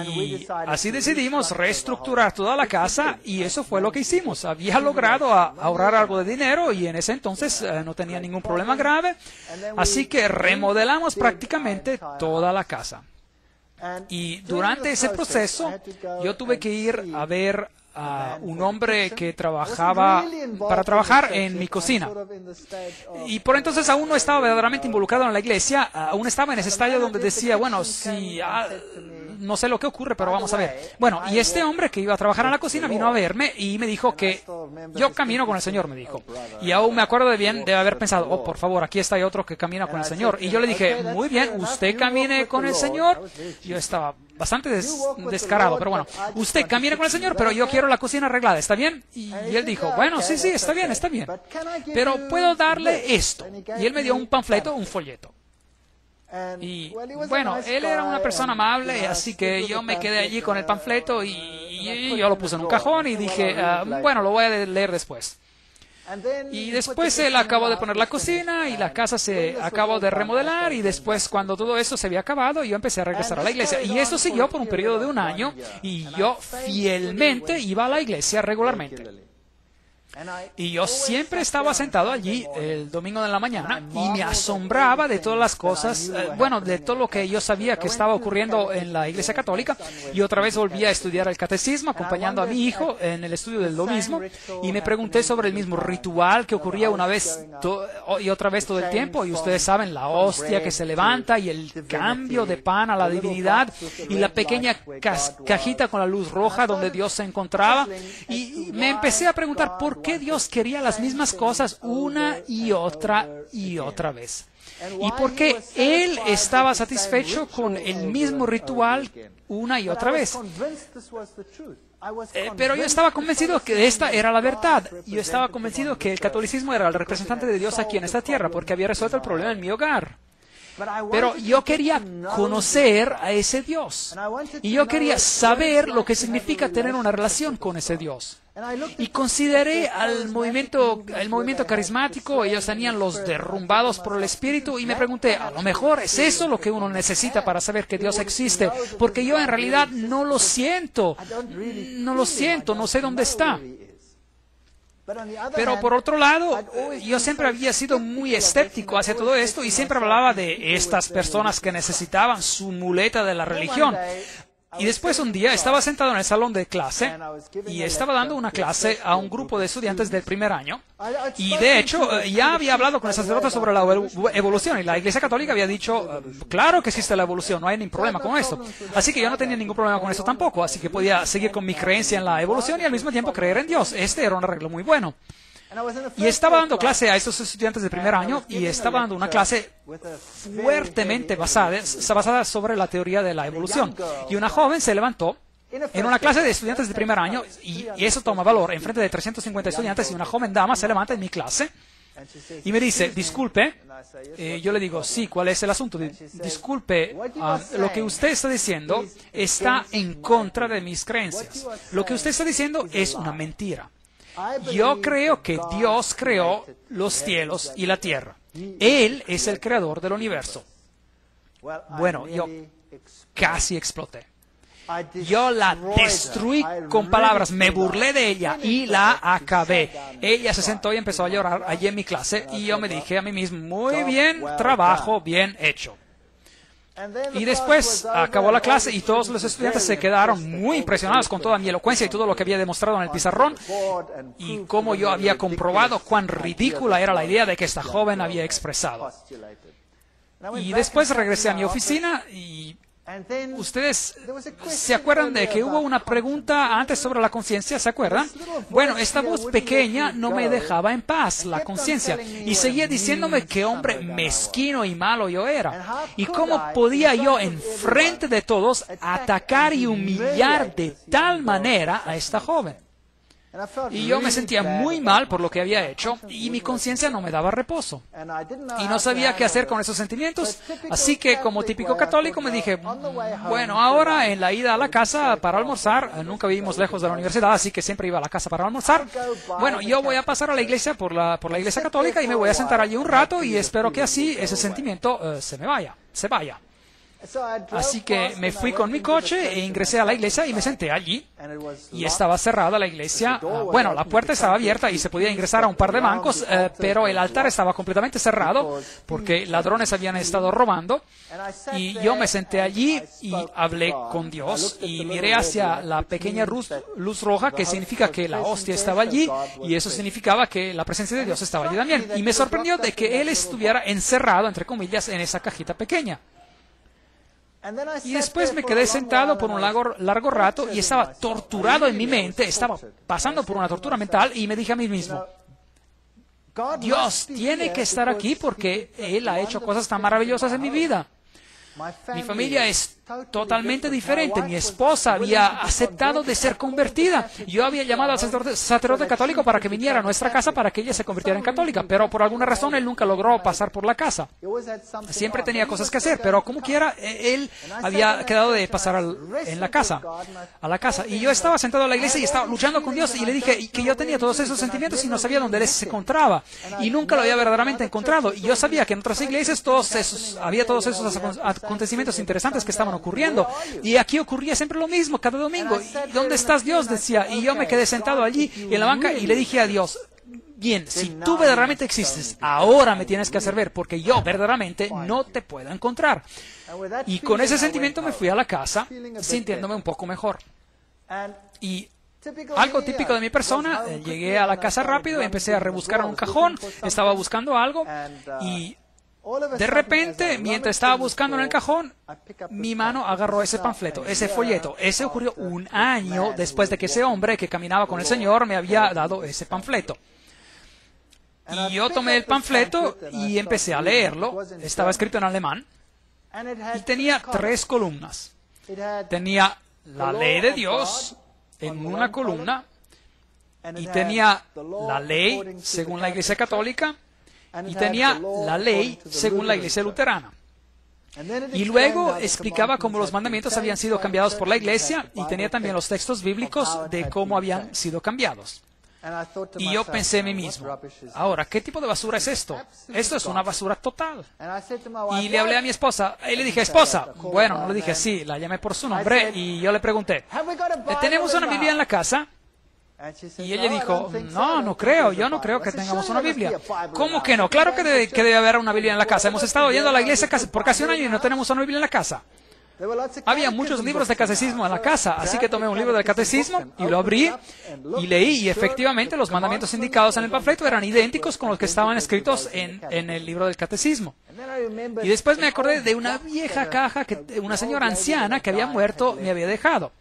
Y así decidimos reestructurar toda la casa, y eso fue lo que hicimos. Había logrado ahorrar algo de dinero, y en ese entonces no tenía ningún problema grave, así que remodelamos prácticamente toda la casa. Y durante ese proceso yo tuve que ir a ver a un hombre que trabajaba para trabajar en mi cocina. Y por entonces aún no estaba verdaderamente involucrado en la iglesia, aún estaba en ese estadio donde decía, bueno, si no sé lo que ocurre, pero vamos a ver. Bueno, y este hombre que iba a trabajar en la cocina vino a verme y me dijo que yo camino con el Señor, me dijo. Y aún me acuerdo de haber pensado, oh, por favor, aquí está otro que camina con el Señor. Y yo le dije, muy bien, usted camine con el Señor. Yo estaba bastante descarado, pero bueno, usted camine con el Señor, pero yo quiero la cocina arreglada, ¿está bien? Y él dijo, bueno, sí, está bien, pero puedo darle esto. Y él me dio un panfleto, un folleto. Y bueno, él era una persona amable, así que yo me quedé allí con el panfleto y yo lo puse en un cajón y dije, bueno, lo voy a leer después. Y después él acabó de poner la cocina y la casa se acabó de remodelar, y después, cuando todo eso se había acabado, yo empecé a regresar a la iglesia. Y eso siguió por un periodo de 1 año, y yo fielmente iba a la iglesia regularmente. Y yo siempre estaba sentado allí el domingo de la mañana y me asombraba de todas las cosas, bueno, de todo lo que yo sabía que estaba ocurriendo en la Iglesia Católica. Y otra vez volví a estudiar el catecismo acompañando a mi hijo en el estudio de lo mismo, y me pregunté sobre el mismo ritual que ocurría una vez y otra vez todo el tiempo. Y ustedes saben, la hostia que se levanta y el cambio de pan a la divinidad y la pequeña cajita con la luz roja donde Dios se encontraba. Y me empecé a preguntar por qué Dios quería las mismas cosas una y otra vez. Y por qué Él estaba satisfecho con el mismo ritual una y otra vez. Pero yo estaba convencido que esta era la verdad. Yo estaba convencido que el catolicismo era el representante de Dios aquí en esta tierra, porque había resuelto el problema en mi hogar. Pero yo quería conocer a ese Dios. Y yo quería saber lo que significa tener una relación con ese Dios. Y consideré el movimiento carismático. Ellos tenían los derrumbados por el Espíritu, y me pregunté, a lo mejor es eso lo que uno necesita para saber que Dios existe, porque yo en realidad no lo siento, no sé dónde está. Pero por otro lado, yo siempre había sido muy escéptico hacia todo esto, y siempre hablaba de estas personas que necesitaban su muleta de la religión. Y después un día estaba sentado en el salón de clase y estaba dando una clase a un grupo de estudiantes del primer año. Y de hecho ya había hablado con el sacerdote sobre la evolución, y la Iglesia Católica había dicho, claro que existe la evolución, no hay ningún problema con esto. Así que yo no tenía ningún problema con eso tampoco, así que podía seguir con mi creencia en la evolución y al mismo tiempo creer en Dios. Este era un arreglo muy bueno. Y estaba dando clase a estos estudiantes de primer año, y estaba dando una clase fuertemente basada sobre la teoría de la evolución. Y una joven se levantó en una clase de estudiantes de primer año, y eso toma valor, en frente de 350 estudiantes, y una joven dama se levanta en mi clase y me dice, disculpe. Yo le digo, sí, ¿cuál es el asunto? Disculpe, lo que usted está diciendo está en contra de mis creencias. Lo que usted está diciendo es una mentira. Yo creo que Dios creó los cielos y la tierra. Él es el creador del universo. Bueno, yo casi exploté. Yo la destruí con palabras, me burlé de ella y la acabé. Ella se sentó y empezó a llorar allí en mi clase, y yo me dije a mí mismo, muy bien, trabajo bien hecho. Y después acabó la clase y todos los estudiantes se quedaron muy impresionados con toda mi elocuencia y todo lo que había demostrado en el pizarrón, y cómo yo había comprobado cuán ridícula era la idea de que esta joven había expresado. Y después regresé a mi oficina, y ¿ustedes se acuerdan de que hubo una pregunta antes sobre la conciencia? ¿Se acuerdan? Bueno, esta voz pequeña no me dejaba en paz, la conciencia, y seguía diciéndome qué hombre mezquino y malo yo era. Y cómo podía yo, en frente de todos, atacar y humillar de tal manera a esta joven. Y yo me sentía muy mal por lo que había hecho, y mi conciencia no me daba reposo. Y no sabía qué hacer con esos sentimientos, así que como típico católico me dije, bueno, ahora en la ida a la casa para almorzar, nunca vivimos lejos de la universidad, así que siempre iba a la casa para almorzar. Bueno, yo voy a pasar a la iglesia por la iglesia católica, y me voy a sentar allí un rato, y espero que así ese sentimiento se vaya. Así que me fui con mi coche e ingresé a la iglesia y me senté allí, y estaba cerrada la iglesia. Bueno, la puerta estaba abierta y se podía ingresar a un par de bancos, pero el altar estaba completamente cerrado porque ladrones habían estado robando. Y yo me senté allí y hablé con Dios y miré hacia la pequeña luz roja, que significa que la hostia estaba allí, y eso significaba que la presencia de Dios estaba allí también. Y me sorprendió de que Él estuviera encerrado, entre comillas, en esa cajita pequeña. Y después me quedé sentado por un largo rato y estaba torturado en mi mente, estaba pasando por una tortura mental, y me dije a mí mismo, Dios tiene que estar aquí porque Él ha hecho cosas tan maravillosas en mi vida. Mi familia es totalmente diferente. Mi esposa había aceptado de ser convertida. Yo había llamado al sacerdote católico para que viniera a nuestra casa para que ella se convirtiera en católica, pero por alguna razón él nunca logró pasar por la casa. Siempre tenía cosas que hacer, pero como quiera, él había quedado de pasar a la casa. Y yo estaba sentado en la iglesia y estaba luchando con Dios y le dije que yo tenía todos esos sentimientos y no sabía dónde él se encontraba. Y nunca lo había verdaderamente encontrado. Y yo sabía que en otras iglesias había todos esos acontecimientos interesantes que estaban ocurriendo. Y aquí ocurría siempre lo mismo, cada domingo. ¿Y dónde estás, Dios?, decía. Y yo me quedé sentado allí en la banca y le dije a Dios: bien, si tú verdaderamente existes, ahora me tienes que hacer ver, porque yo verdaderamente no te puedo encontrar. Y con ese sentimiento me fui a la casa, sintiéndome un poco mejor. Y algo típico de mi persona, llegué a la casa rápido y empecé a rebuscar en un cajón, estaba buscando algo y de repente, mientras estaba buscando en el cajón, mi mano agarró ese panfleto, ese folleto. Ese ocurrió un año después de que ese hombre que caminaba con el Señor me había dado ese panfleto. Y yo tomé el panfleto y empecé a leerlo. Estaba escrito en alemán y tenía 3 columnas. Tenía la ley de Dios en una columna y tenía la ley según la Iglesia Católica y tenía la ley según la Iglesia Luterana. Y luego explicaba cómo los mandamientos habían sido cambiados por la Iglesia y tenía también los textos bíblicos de cómo habían sido cambiados. Y yo pensé en mí mismo, ahora, ¿qué tipo de basura es esto? Esto es una basura total. Y le hablé a mi esposa y le dije: esposa, bueno, no le dije así, la llamé por su nombre y yo le pregunté: ¿tenemos una Biblia en la casa? Y ella dijo: no, no creo, yo no creo que tengamos una Biblia. ¿Cómo que no? Claro que debe haber una Biblia en la casa. Hemos estado yendo a la iglesia por casi un año y no tenemos una Biblia en la casa. Había muchos libros de catecismo en la casa, así que tomé un libro del catecismo y lo abrí y leí, y efectivamente los mandamientos indicados en el panfleto eran idénticos con los que estaban escritos en el libro del catecismo. Y después me acordé de una vieja caja que una señora anciana que había muerto me había dejado.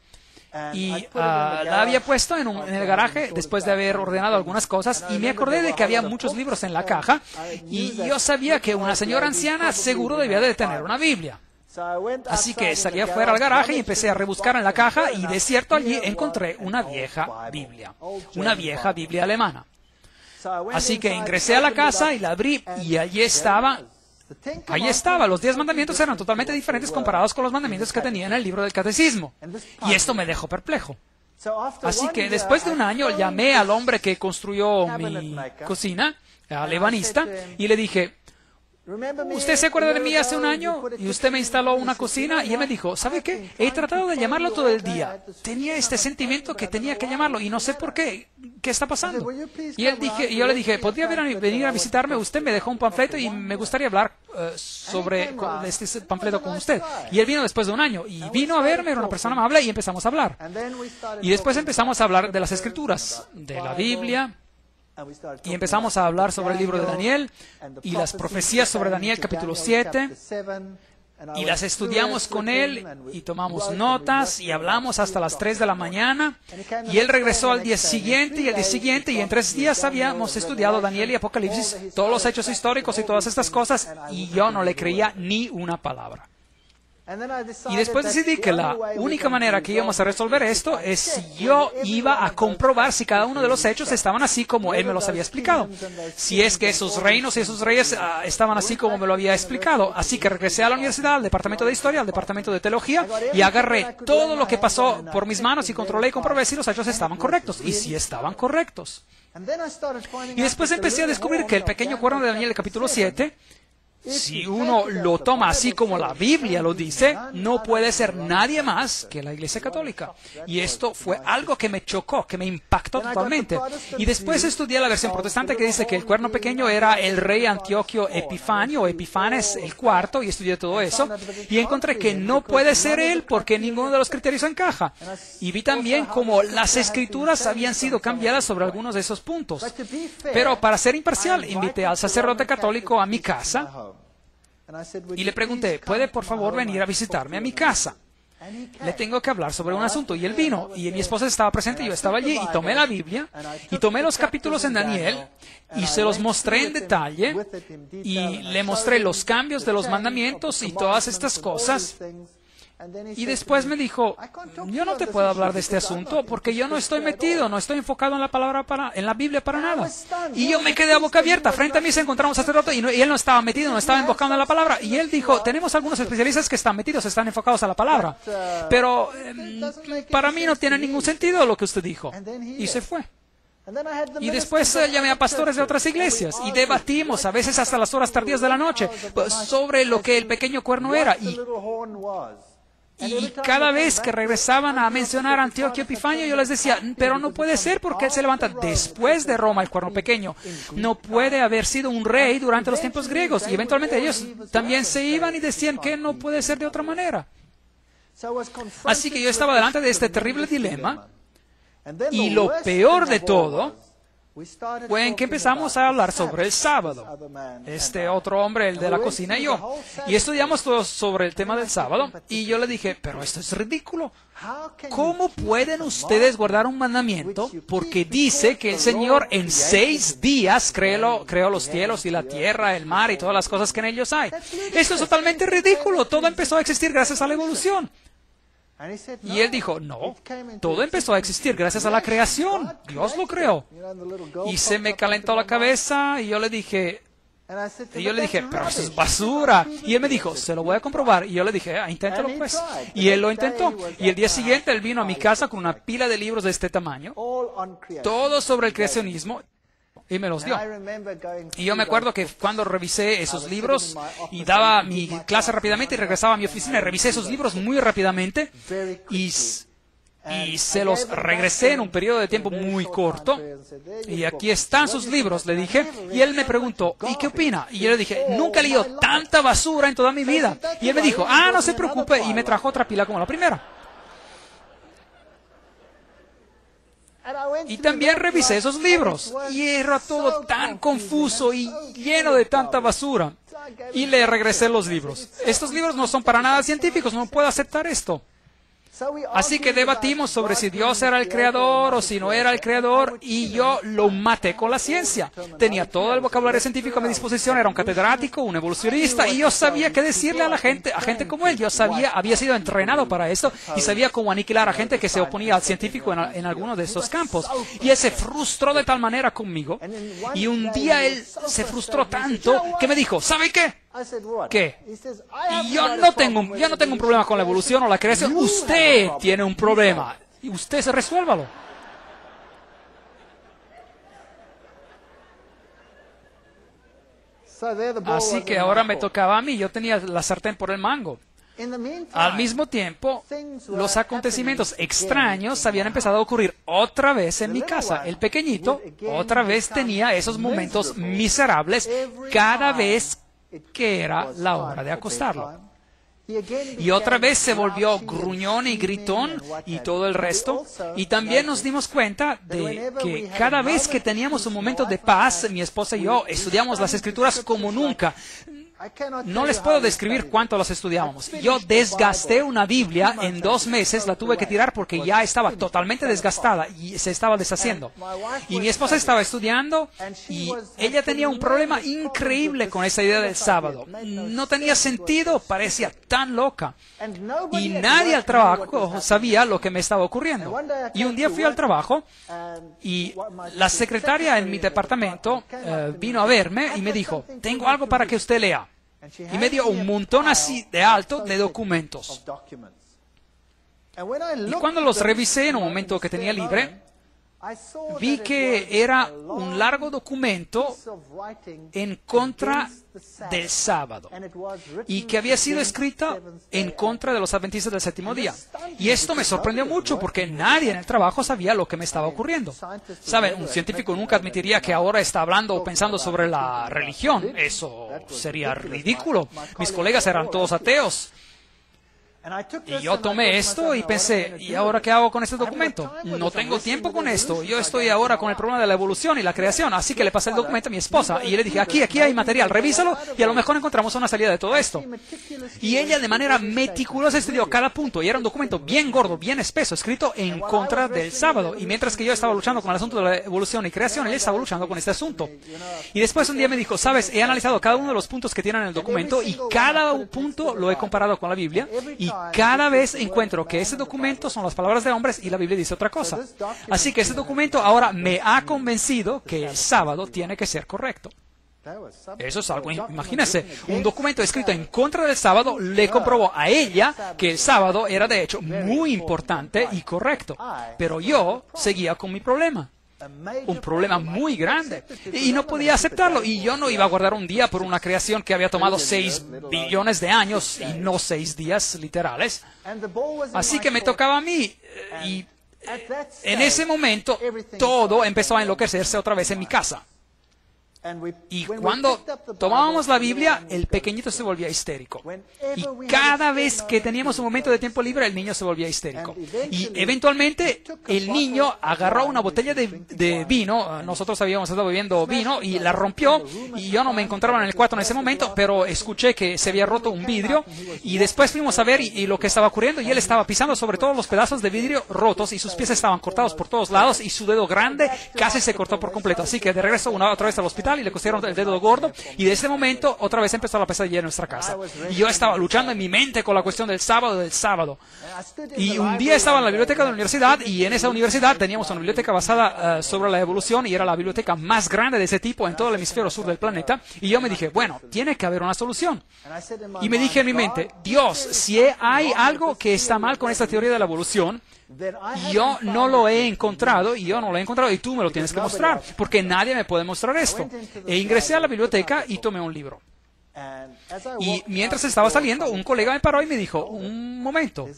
Y la había puesto en el garaje después de haber ordenado algunas cosas, y me acordé de que había muchos libros en la caja y yo sabía que una señora anciana seguro debía de tener una Biblia. Así que salí afuera al garaje y empecé a rebuscar en la caja, y de cierto allí encontré una vieja Biblia alemana. Así que ingresé a la casa y la abrí, y allí estaba. Los 10 mandamientos eran totalmente diferentes comparados con los mandamientos que tenía en el libro del catecismo. Y esto me dejó perplejo. Así que después de un año llamé al hombre que construyó mi cocina, al ebanista, y le dije: ¿usted se acuerda de mí hace un año? Y usted me instaló una cocina. Y él me dijo: ¿sabe qué? He tratado de llamarlo todo el día. Tenía este sentimiento que tenía que llamarlo y no sé por qué. ¿Qué está pasando? Y yo le dije: ¿podría venir a visitarme? Usted me dejó un panfleto y me gustaría hablar sobre este panfleto con usted. Y él vino después de un año y vino a verme, era una persona amable, y empezamos a hablar. Y después empezamos a hablar de las Escrituras, de la Biblia. Y empezamos a hablar sobre el libro de Daniel y las profecías sobre Daniel capítulo 7, y las estudiamos con él y tomamos notas y hablamos hasta las 3 de la mañana, y él regresó al día siguiente y al día siguiente, y en 3 días habíamos estudiado Daniel y Apocalipsis, todos los hechos históricos y todas estas cosas, y yo no le creía ni una palabra. Y después decidí que la única manera que íbamos a resolver esto es si yo iba a comprobar si cada uno de los hechos estaban así como él me los había explicado. Si es que esos reinos y esos reyes estaban así como me lo había explicado. Así que regresé a la universidad, al departamento de historia, al departamento de teología, y agarré todo lo que pasó por mis manos y controlé y comprobé si los hechos estaban correctos. Y si estaban correctos. Y después empecé a descubrir que el pequeño cuerno de Daniel, el capítulo 7, si uno lo toma así como la Biblia lo dice, no puede ser nadie más que la Iglesia Católica. Y esto fue algo que me chocó, que me impactó totalmente. Y después estudié la versión protestante que dice que el cuerno pequeño era el rey Antioquio Epifanio o Epifanes el cuarto, y estudié todo eso. Y encontré que no puede ser él porque ninguno de los criterios encaja. Y vi también cómo las escrituras habían sido cambiadas sobre algunos de esos puntos. Pero para ser imparcial, invité al sacerdote católico a mi casa. Y le pregunté: ¿puede por favor venir a visitarme a mi casa? Le tengo que hablar sobre un asunto. Y él vino, y mi esposa estaba presente, y yo estaba allí, y tomé la Biblia, y tomé los capítulos en Daniel, y se los mostré en detalle, y le mostré los cambios de los mandamientos y todas estas cosas. Y después me dijo, yo no te puedo hablar de este asunto porque yo no estoy metido, no estoy enfocado en la palabra en la Biblia para nada. Y yo me quedé a boca abierta. Frente a mí se encontraba un sacerdote y él no estaba metido, no estaba enfocado en la palabra. Y él dijo, tenemos algunos especialistas que están metidos, están enfocados a la palabra. Pero para mí no tiene ningún sentido lo que usted dijo. Y se fue. Y después llamé a pastores de otras iglesias y debatimos, a veces hasta las horas tardías de la noche, sobre lo que el pequeño cuerno era. Y cada vez que regresaban a mencionar a Antioquio Epifanio, yo les decía, pero no puede ser porque él se levanta después de Roma, el cuerno pequeño. No puede haber sido un rey durante los tiempos griegos. Y eventualmente ellos también se iban y decían que no puede ser de otra manera. Así que yo estaba delante de este terrible dilema. Y lo peor de todo fue en que empezamos a hablar sobre el sábado. Este otro hombre, el de la cocina, y yo. Y estudiamos todos sobre el tema del sábado. Y yo le dije, pero esto es ridículo. ¿Cómo pueden ustedes guardar un mandamiento? Porque dice que el Señor en 6 días creó los cielos y la tierra, el mar y todas las cosas que en ellos hay. Esto es totalmente ridículo. Todo empezó a existir gracias a la evolución. Y él dijo, no, todo empezó a existir gracias a la creación. Dios lo creó. Y se me calentó la cabeza y yo le dije, pero eso es basura. Y él me dijo, se lo voy a comprobar. Y yo le dije, inténtalo pues. Y él lo intentó. Y el día siguiente él vino a mi casa con una pila de libros de este tamaño, todos sobre el creacionismo. Y me los dio. Y yo me acuerdo que cuando revisé esos libros y daba mi clase rápidamente y regresaba a mi oficina y revisé esos libros muy rápidamente y se los regresé en un periodo de tiempo muy corto. Y aquí están sus libros, le dije. Y él me preguntó, ¿y qué opina? Y yo le dije, nunca he leído tanta basura en toda mi vida. Y él me dijo, no se preocupe. Y me trajo otra pila como la primera. Y también revisé esos libros y era todo tan confuso y lleno de tanta basura. Y le regresé los libros. Estos libros no son para nada científicos, no puedo aceptar esto. Así que debatimos sobre si Dios era el creador o si no era el creador y yo lo maté con la ciencia. Tenía todo el vocabulario científico a mi disposición, era un catedrático, un evolucionista y yo sabía qué decirle a gente como él. Yo había sido entrenado para esto y sabía cómo aniquilar a gente que se oponía al científico en alguno de estos campos. Y él se frustró de tal manera conmigo y un día él se frustró tanto que me dijo, ¿sabe qué? ¿Qué? Y yo no tengo un problema con la evolución o la creación. Usted tiene un problema. Y usted resuélvalo. Así que ahora me tocaba a mí. Yo tenía la sartén por el mango. Al mismo tiempo, los acontecimientos extraños habían empezado a ocurrir otra vez en mi casa. El pequeñito otra vez tenía esos momentos miserables cada vez que era la hora de acostarlo. Y otra vez se volvió gruñón y gritón y todo el resto. Y también nos dimos cuenta de que cada vez que teníamos un momento de paz, mi esposa y yo estudiamos las Escrituras como nunca. No les puedo describir cuánto las estudiábamos. Yo desgasté una Biblia en 2 meses, la tuve que tirar porque ya estaba totalmente desgastada y se estaba deshaciendo. Y mi esposa estaba estudiando y ella tenía un problema increíble con esa idea del sábado. No tenía sentido, parecía tan loca. Y nadie al trabajo sabía lo que me estaba ocurriendo. Y un día fui al trabajo y la secretaria en mi departamento vino a verme y me dijo, tengo algo para que usted lea. Y me dio un montón así de alto de documentos. Y cuando los revisé en un momento que tenía libre, vi que era un largo documento en contra del sábado y que había sido escrita en contra de los adventistas del séptimo día. Y esto me sorprendió mucho porque nadie en el trabajo sabía lo que me estaba ocurriendo. ¿Saben? Un científico nunca admitiría que ahora está hablando o pensando sobre la religión. Eso sería ridículo. Mis colegas eran todos ateos. Y yo tomé esto y pensé, ¿y ahora qué hago con este documento? No tengo tiempo con esto. Yo estoy ahora con el problema de la evolución y la creación. Así que le pasé el documento a mi esposa y le dije, aquí hay material, revísalo y a lo mejor encontramos una salida de todo esto. Y ella de manera meticulosa estudió cada punto y era un documento bien gordo, bien espeso, escrito en contra del sábado. Y mientras que yo estaba luchando con el asunto de la evolución y creación, ella estaba luchando con este asunto. Y después un día me dijo, sabes, he analizado cada uno de los puntos que tienen en el documento y cada punto lo he comparado con la Biblia y cada vez encuentro que ese documento son las palabras de hombres y la Biblia dice otra cosa. Así que ese documento ahora me ha convencido que el sábado tiene que ser correcto. Eso es algo, imagínese, un documento escrito en contra del sábado le comprobó a ella que el sábado era de hecho muy importante y correcto. Pero yo seguía con mi problema. Un problema muy grande. Y no podía aceptarlo. Y yo no iba a guardar un día por una creación que había tomado 6 billones de años y no 6 días literales. Así que me tocaba a mí. Y en ese momento todo empezó a enloquecerse otra vez en mi casa. Y cuando tomábamos la Biblia, el pequeñito se volvía histérico. Y cada vez que teníamos un momento de tiempo libre, el niño se volvía histérico. Y eventualmente el niño agarró una botella de vino. Nosotros habíamos estado bebiendo vino y la rompió. Y yo no me encontraba en el cuarto en ese momento, pero escuché que se había roto un vidrio. Y después fuimos a ver y lo que estaba ocurriendo. Y él estaba pisando sobre todos los pedazos de vidrio rotos y sus pies estaban cortados por todos lados y su dedo grande casi se cortó por completo. Así que de regreso otra vez al hospital y le cosieron el dedo gordo, y de ese momento otra vez empezó la pesadilla en nuestra casa. Y yo estaba luchando en mi mente con la cuestión del sábado. Y un día estaba en la biblioteca de la universidad, y en esa universidad teníamos una biblioteca basada sobre la evolución, y era la biblioteca más grande de ese tipo en todo el hemisferio sur del planeta. Y yo me dije, bueno, tiene que haber una solución. Y me dije en mi mente, Dios, si hay algo que está mal con esta teoría de la evolución, yo no lo he encontrado y tú me lo tienes que mostrar, porque nadie me puede mostrar esto. E ingresé a la biblioteca y tomé un libro. Y mientras estaba saliendo, un colega me paró y me dijo, un momento,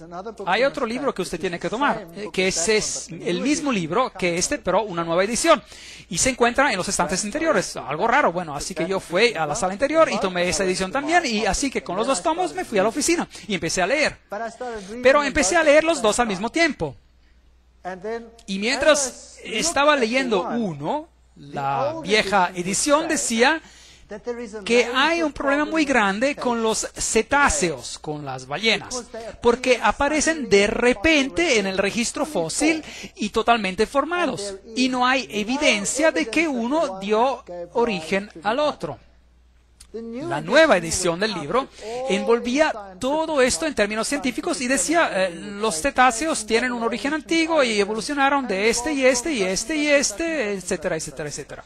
hay otro libro que usted tiene que tomar, que es el mismo libro que este, pero una nueva edición. Y se encuentra en los estantes interiores. Algo raro, bueno, así que yo fui a la sala interior y tomé esa edición también. Y así que con los 2 tomos me fui a la oficina y empecé a leer. Pero empecé a leer los 2 al mismo tiempo. Y mientras estaba leyendo uno, la vieja edición decía que hay un problema muy grande con los cetáceos, con las ballenas, porque aparecen de repente en el registro fósil y totalmente formados, y no hay evidencia de que uno dio origen al otro. La nueva edición del libro envolvía todo esto en términos científicos y decía, los cetáceos tienen un origen antiguo y evolucionaron de este y este y este y este, etcétera, etcétera, etcétera.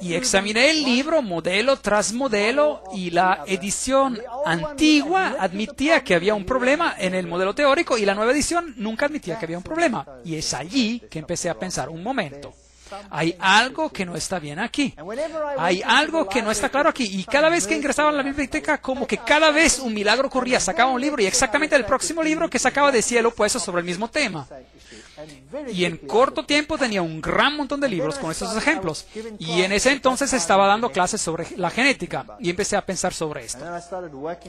Y examiné el libro modelo tras modelo y la edición antigua admitía que había un problema en el modelo teórico y la nueva edición nunca admitía que había un problema. Y es allí que empecé a pensar, un momento, hay algo que no está bien aquí. Hay algo que no está claro aquí. Y cada vez que ingresaba a la biblioteca, como que cada vez un milagro ocurría. Sacaba un libro y exactamente el próximo libro que sacaba decía lo opuesto sobre el mismo tema. Y en corto tiempo tenía un gran montón de libros con estos ejemplos. Y en ese entonces estaba dando clases sobre la genética. Y empecé a pensar sobre esto.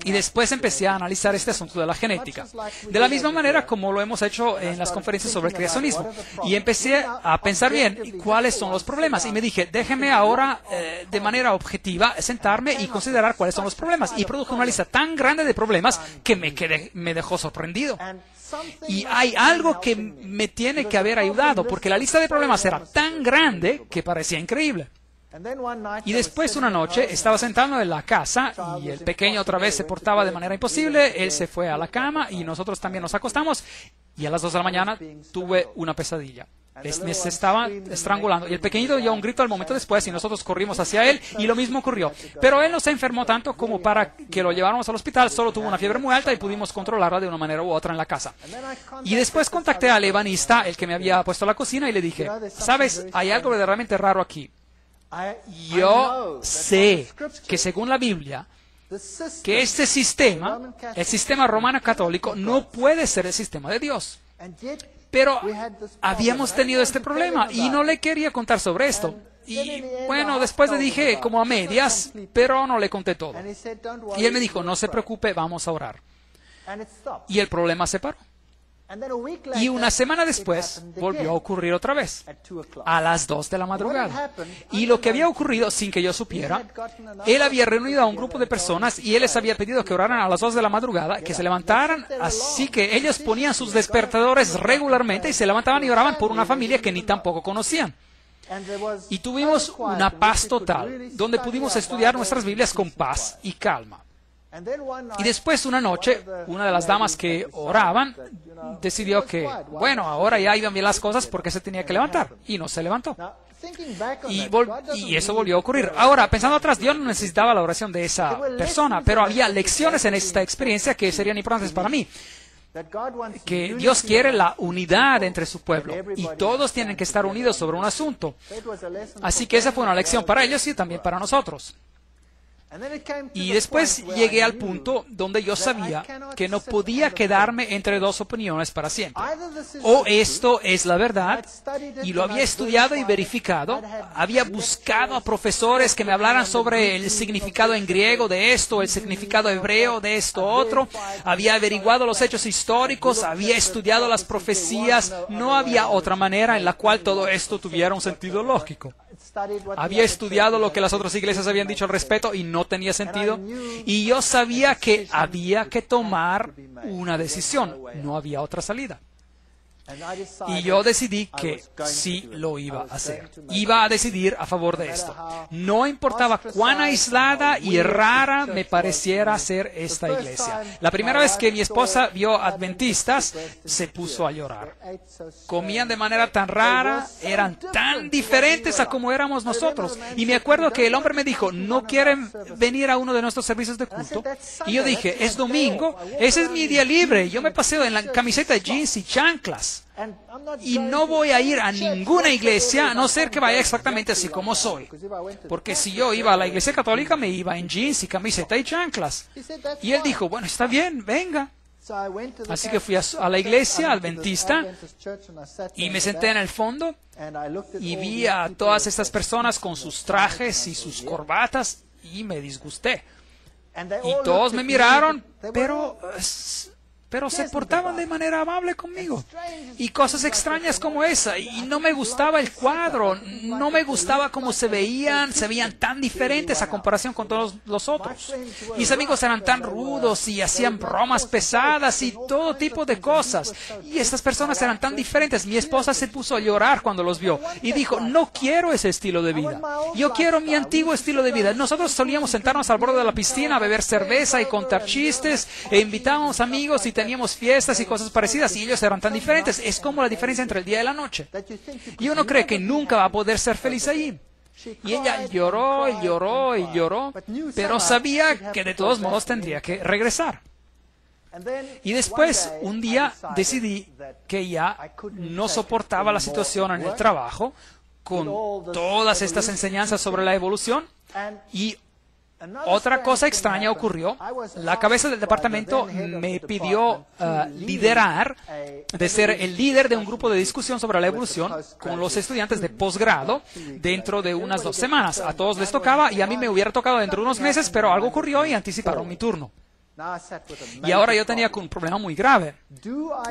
Y después empecé a analizar este asunto de la genética. De la misma manera como lo hemos hecho en las conferencias sobre el creacionismo. Y empecé a pensar bien cuáles son los problemas. Y me dije, déjeme ahora de manera objetiva sentarme y considerar cuáles son los problemas. Y produje una lista tan grande de problemas que me dejó sorprendido. Y hay algo que me tiene que haber ayudado, porque la lista de problemas era tan grande que parecía increíble. Y después una noche estaba sentado en la casa y el pequeño otra vez se portaba de manera imposible, él se fue a la cama y nosotros también nos acostamos y a las 2 de la mañana tuve una pesadilla. Me se estaba estrangulando y el pequeñito dio un grito al momento después y nosotros corrimos hacia él y lo mismo ocurrió. Pero él no se enfermó tanto como para que lo lleváramos al hospital, solo tuvo una fiebre muy alta y pudimos controlarla de una manera u otra en la casa. Y después contacté al ebanista, el que me había puesto la cocina, y le dije, ¿sabes? Hay algo verdaderamente raro aquí. Yo sé que según la Biblia, que este sistema, el sistema romano católico, no puede ser el sistema de Dios. Pero habíamos tenido este problema y no le quería contar sobre esto. Y bueno, después le dije como a medias, pero no le conté todo. Y él me dijo, no se preocupe, vamos a orar. Y el problema se paró. Y una semana después volvió a ocurrir otra vez, a las 2 de la madrugada. Y lo que había ocurrido sin que yo supiera, él había reunido a un grupo de personas y él les había pedido que oraran a las 2 de la madrugada, que se levantaran, así que ellos ponían sus despertadores regularmente y se levantaban y oraban por una familia que ni tampoco conocían. Y tuvimos una paz total, donde pudimos estudiar nuestras Biblias con paz y calma. Y después una noche, una de las damas que oraban decidió que, bueno, ahora ya iban bien las cosas porque se tenía que levantar. Y no se levantó. Y eso volvió a ocurrir. Ahora, pensando atrás, Dios no necesitaba la oración de esa persona, pero había lecciones en esta experiencia que serían importantes para mí. Que Dios quiere la unidad entre su pueblo y todos tienen que estar unidos sobre un asunto. Así que esa fue una lección para ellos y también para nosotros. Y después llegué al punto donde yo sabía que no podía quedarme entre dos opiniones para siempre. O esto es la verdad, y lo había estudiado y verificado, había buscado a profesores que me hablaran sobre el significado en griego de esto, el significado hebreo de esto otro, había averiguado los hechos históricos, había estudiado las profecías, no había otra manera en la cual todo esto tuviera un sentido lógico. Había estudiado lo que las otras iglesias habían dicho al respecto y no tenía sentido. Y yo sabía que había que tomar una decisión. No había otra salida. Y yo decidí que sí lo iba a hacer. Iba a decidir a favor de esto. No importaba cuán aislada y rara me pareciera ser esta iglesia. La primera vez que mi esposa vio adventistas, se puso a llorar. Comían de manera tan rara, eran tan diferentes a como éramos nosotros. Y me acuerdo que el hombre me dijo, ¿no quieren venir a uno de nuestros servicios de culto? Y yo dije, es domingo, ese es mi día libre. Yo me paseo en la camiseta de jeans y chanclas. Y no voy a ir a ninguna iglesia a no ser que vaya exactamente así como soy. Porque si yo iba a la iglesia católica, me iba en jeans y camiseta y chanclas. Y él dijo, bueno, está bien, venga. Así que fui a la iglesia adventista y me senté en el fondo y vi a todas estas personas con sus trajes y sus corbatas y me disgusté. Y todos me miraron, pero se portaban de manera amable conmigo. Y cosas extrañas como esa. Y no me gustaba el cuadro. No me gustaba cómo se veían tan diferentes a comparación con todos los otros. Mis amigos eran tan rudos y hacían bromas pesadas y todo tipo de cosas. Y estas personas eran tan diferentes. Mi esposa se puso a llorar cuando los vio. Y dijo, no quiero ese estilo de vida. Yo quiero mi antiguo estilo de vida. Nosotros solíamos sentarnos al borde de la piscina a beber cerveza y contar chistes. E invitábamos amigos y teníamos fiestas y cosas parecidas y ellos eran tan diferentes. Es como la diferencia entre el día y la noche. Y uno cree que nunca va a poder ser feliz allí. Y ella lloró y lloró y lloró, pero sabía que de todos modos tendría que regresar. Y después, un día, decidí que ya no soportaba la situación en el trabajo con todas estas enseñanzas sobre la evolución y otra cosa extraña ocurrió. La cabeza del departamento me pidió liderar, de ser el líder de un grupo de discusión sobre la evolución con los estudiantes de posgrado dentro de unas 2 semanas. A todos les tocaba y a mí me hubiera tocado dentro de unos meses, pero algo ocurrió y anticiparon mi turno. Y ahora yo tenía un problema muy grave.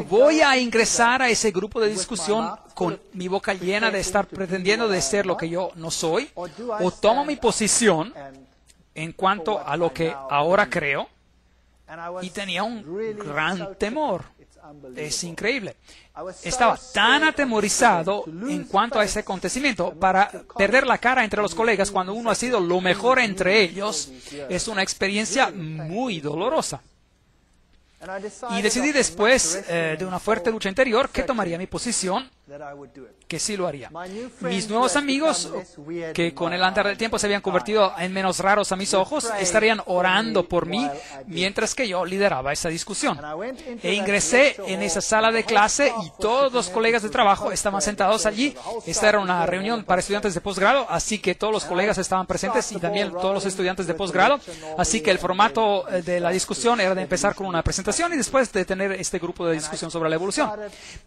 ¿Voy a ingresar a ese grupo de discusión con mi boca llena de estar pretendiendo de ser lo que yo no soy? ¿O tomo mi posición en cuanto a lo que ahora creo? Y tenía un gran temor. Es increíble. Estaba tan atemorizado en cuanto a ese acontecimiento. Para perder la cara entre los colegas cuando uno ha sido lo mejor entre ellos es una experiencia muy dolorosa. Y decidí después de una fuerte lucha interior que tomaría mi posición, que sí lo haría. Mis nuevos amigos, que con el andar del tiempo se habían convertido en menos raros a mis ojos, estarían orando por mí mientras que yo lideraba esa discusión. E ingresé en esa sala de clase y todos los colegas de trabajo estaban sentados allí. Esta era una reunión para estudiantes de posgrado, así que todos los colegas estaban presentes y también todos los estudiantes de posgrado. Así que el formato de la discusión era de empezar con una presentación y después de tener este grupo de discusión sobre la evolución.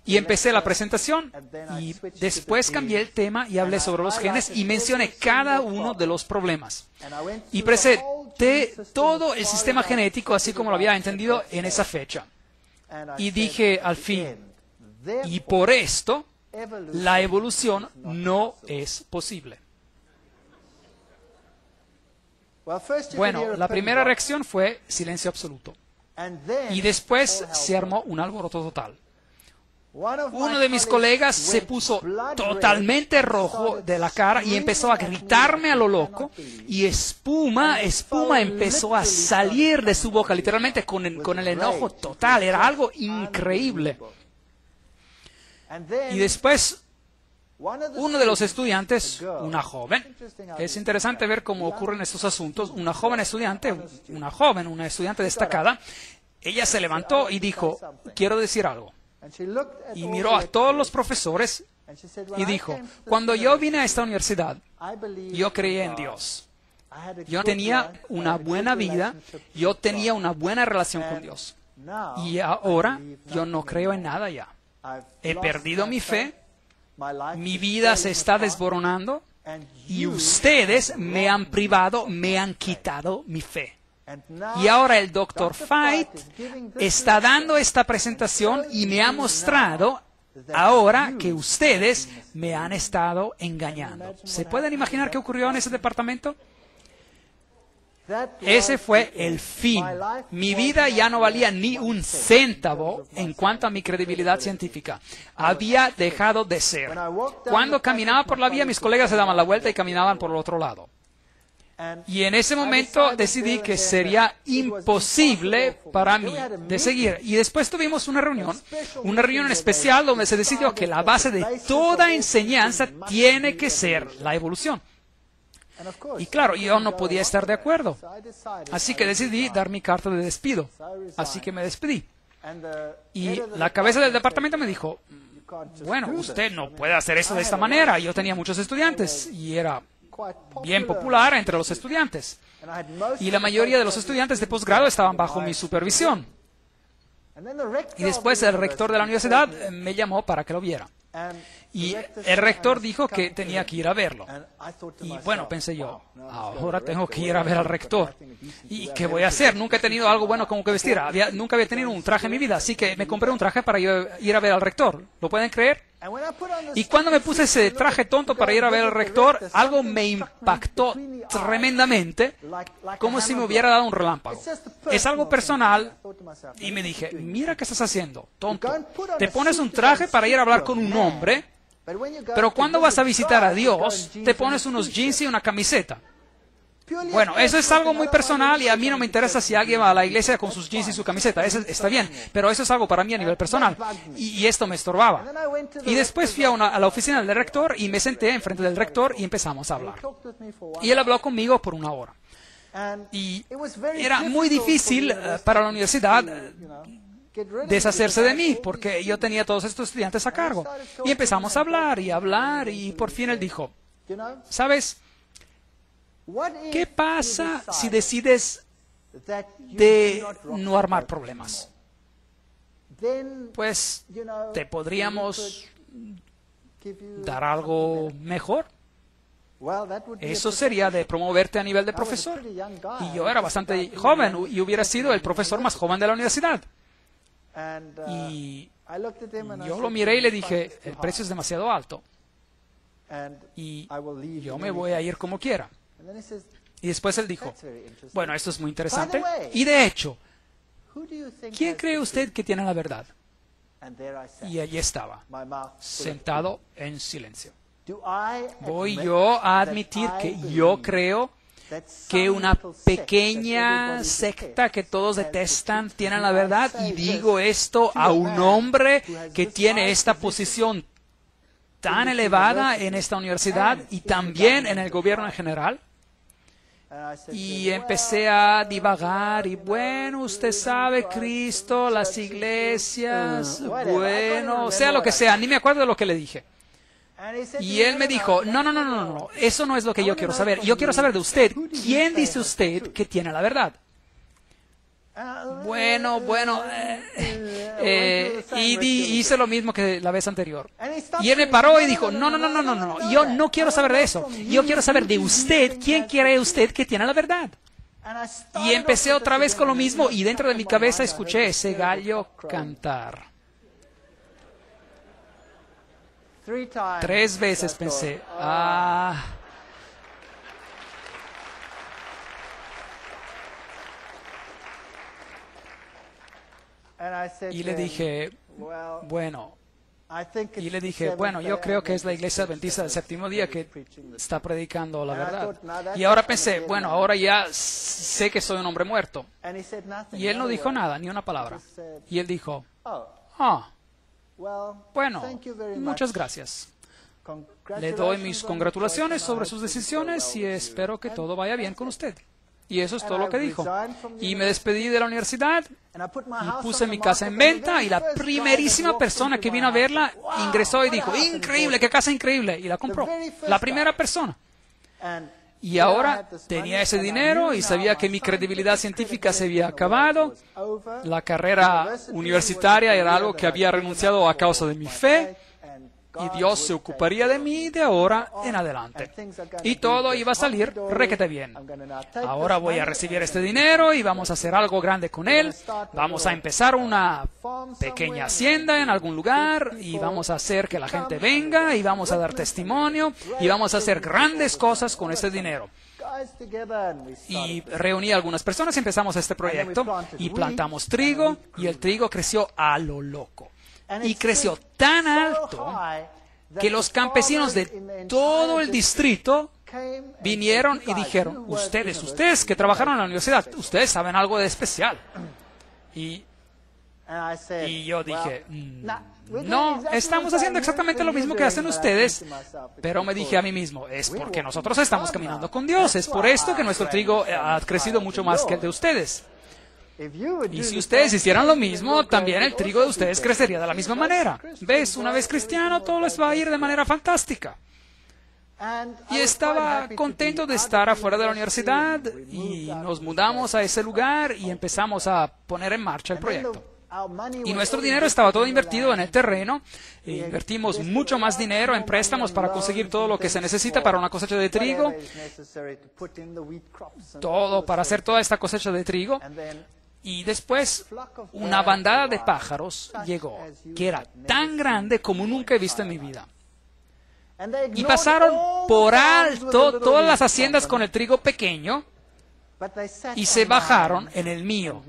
Y empecé la presentación y después cambié el tema y hablé sobre los genes y mencioné cada uno de los problemas. Y presenté todo el sistema genético así como lo había entendido en esa fecha. Y dije al fin, y por esto, la evolución no es posible. Bueno, la primera reacción fue silencio absoluto. Y después se armó un alboroto total. Uno de mis colegas se puso totalmente rojo de la cara y empezó a gritarme a lo loco, y espuma empezó a salir de su boca, literalmente con el enojo total. Era algo increíble. Y después, uno de los estudiantes, una joven, es interesante ver cómo ocurren estos asuntos, una estudiante destacada, ella se levantó y dijo, quiero decir algo. Y miró a todos los profesores y dijo, cuando yo vine a esta universidad, yo creía en Dios. Yo tenía una buena vida, yo tenía una buena relación con Dios. Y ahora yo no creo en nada ya. He perdido mi fe, mi vida se está desboronando y ustedes me han privado, me han quitado mi fe. Y ahora el Dr. Feit está dando esta presentación y me ha mostrado ahora que ustedes me han estado engañando. ¿Se pueden imaginar qué ocurrió en ese departamento? Ese fue el fin. Mi vida ya no valía ni un centavo en cuanto a mi credibilidad científica. Había dejado de ser. Cuando caminaba por la vía, mis colegas se daban la vuelta y caminaban por el otro lado. Y en ese momento decidí que sería imposible para mí de seguir. Y después tuvimos una reunión especial donde se decidió que la base de toda enseñanza tiene que ser la evolución. Y claro, yo no podía estar de acuerdo. Así que decidí dar mi carta de despido. Así que me despedí. Y la cabeza del departamento me dijo, bueno, usted no puede hacer eso de esta manera. Yo tenía muchos estudiantes y era bien popular entre los estudiantes. Y la mayoría de los estudiantes de posgrado estaban bajo mi supervisión. Y después el rector de la universidad me llamó para que lo viera. Y el rector dijo que tenía que ir a verlo. Y bueno, pensé yo, ahora tengo que ir a ver al rector. ¿Y qué voy a hacer? Nunca he tenido algo bueno como que vestir. Nunca había tenido un traje en mi vida, así que me compré un traje para ir a ver al rector. ¿Lo pueden creer? Y cuando me puse ese traje tonto para ir a ver al rector, algo me impactó tremendamente, como si me hubiera dado un relámpago. Es algo personal, y me dije, mira qué estás haciendo, tonto. Te pones un traje para ir a hablar con un hombre, pero cuando vas a visitar a Dios, te pones unos jeans y una camiseta. Bueno, eso es algo muy personal y a mí no me interesa si alguien va a la iglesia con sus jeans y su camiseta. Eso está bien, pero eso es algo para mí a nivel personal. Y esto me estorbaba. Y después fui a la oficina del rector y me senté enfrente del rector y empezamos a hablar. Y él habló conmigo por 1 hora. Y era muy difícil para la universidad deshacerse de mí, porque yo tenía todos estos estudiantes a cargo. Y empezamos a hablar y por fin él dijo, ¿sabes? ¿Qué pasa si decides de no armar problemas? Pues te podríamos dar algo mejor. Eso sería de promoverte a nivel de profesor. Y yo era bastante joven y hubiera sido el profesor más joven de la universidad. Y yo lo miré y le dije, el precio es demasiado alto. Y yo me voy a ir como quiera. Y después él dijo, bueno, esto es muy interesante. Y de hecho, ¿quién cree usted que tiene la verdad? Y allí estaba, sentado en silencio. ¿Voy yo a admitir que yo creo que una pequeña secta que todos detestan tiene la verdad? Y digo esto a un hombre que tiene esta posición tan elevada en esta universidad y también en el gobierno en general. Y empecé a divagar y bueno, usted sabe, Cristo, las iglesias, bueno, sea lo que sea, ni me acuerdo de lo que le dije. Y él me dijo, no, eso no es lo que yo quiero saber. Yo quiero saber de usted, ¿quién dice usted que tiene la verdad? Bueno, y hice lo mismo que la vez anterior. Y él me paró y dijo, no, yo no quiero saber de eso. Yo quiero saber de usted, ¿quién cree usted que tiene la verdad? Y empecé otra vez con lo mismo y dentro de mi cabeza escuché ese gallo cantar. 3 veces pensé, Y le dije, bueno, Y le dije, bueno, yo creo que es la iglesia adventista del séptimo día que está predicando la verdad. Y ahora pensé, bueno, ahora ya sé que soy un hombre muerto. Y él no dijo nada, ni una palabra. Y él dijo, bueno, muchas gracias. Le doy mis congratulaciones sobre sus decisiones y espero que todo vaya bien con usted. Y eso es todo lo que dijo. Y me despedí de la universidad y puse mi casa en venta y la primerísima persona que vino a verla ingresó y dijo, increíble, qué casa increíble, y la compró. La primera persona. Y ahora tenía ese dinero y sabía que mi credibilidad científica se había acabado. La carrera universitaria era algo que había renunciado a causa de mi fe. Y Dios se ocuparía de mí de ahora en adelante. Y todo iba a salir requete bien. Ahora voy a recibir este dinero y vamos a hacer algo grande con él. Vamos a empezar una pequeña hacienda en algún lugar y vamos a hacer que la gente venga y vamos a dar testimonio y vamos a hacer grandes cosas con ese dinero. Y reuní a algunas personas y empezamos este proyecto y plantamos trigo y el trigo creció a lo loco. Y creció tan alto que los campesinos de todo el distrito vinieron y dijeron, ustedes que trabajaron en la universidad, ustedes saben algo de especial. Y yo dije, no, estamos haciendo exactamente lo mismo que hacen ustedes, pero me dije a mí mismo, es porque nosotros estamos caminando con Dios, es por esto que nuestro trigo ha crecido mucho más que el de ustedes. Y si ustedes hicieran lo mismo, también el trigo de ustedes crecería de la misma manera. ¿Ves? Una vez cristiano, todo les va a ir de manera fantástica. Y estaba contento de estar afuera de la universidad y nos mudamos a ese lugar y empezamos a poner en marcha el proyecto. Y nuestro dinero estaba todo invertido en el terreno. Invertimos mucho más dinero en préstamos para conseguir todo lo que se necesita para una cosecha de trigo. Todo para hacer toda esta cosecha de trigo. Y después una bandada de pájaros llegó, que era tan grande como nunca he visto en mi vida. Y pasaron por alto todas las haciendas con el trigo pequeño y se bajaron en el mío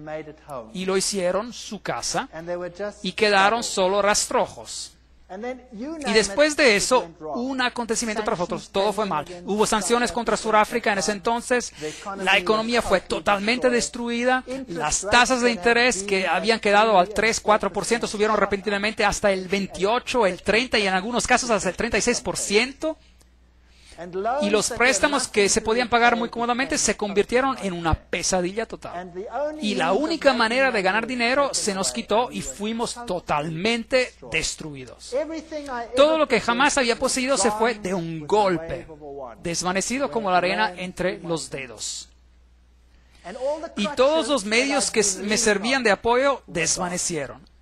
y lo hicieron su casa y quedaron solo rastrojos. Y después de eso, un acontecimiento tras otro, todo fue mal. Hubo sanciones contra Sudáfrica en ese entonces, la economía fue totalmente destruida, las tasas de interés que habían quedado al 3-4% subieron repentinamente hasta el 28%, el 30% y en algunos casos hasta el 36%. Y los préstamos que se podían pagar muy cómodamente se convirtieron en una pesadilla total. Y la única manera de ganar dinero se nos quitó y fuimos totalmente destruidos. Todo lo que jamás había poseído se fue de un golpe, desvanecido como la arena entre los dedos. Y todos los medios que me servían de apoyo desvanecieron.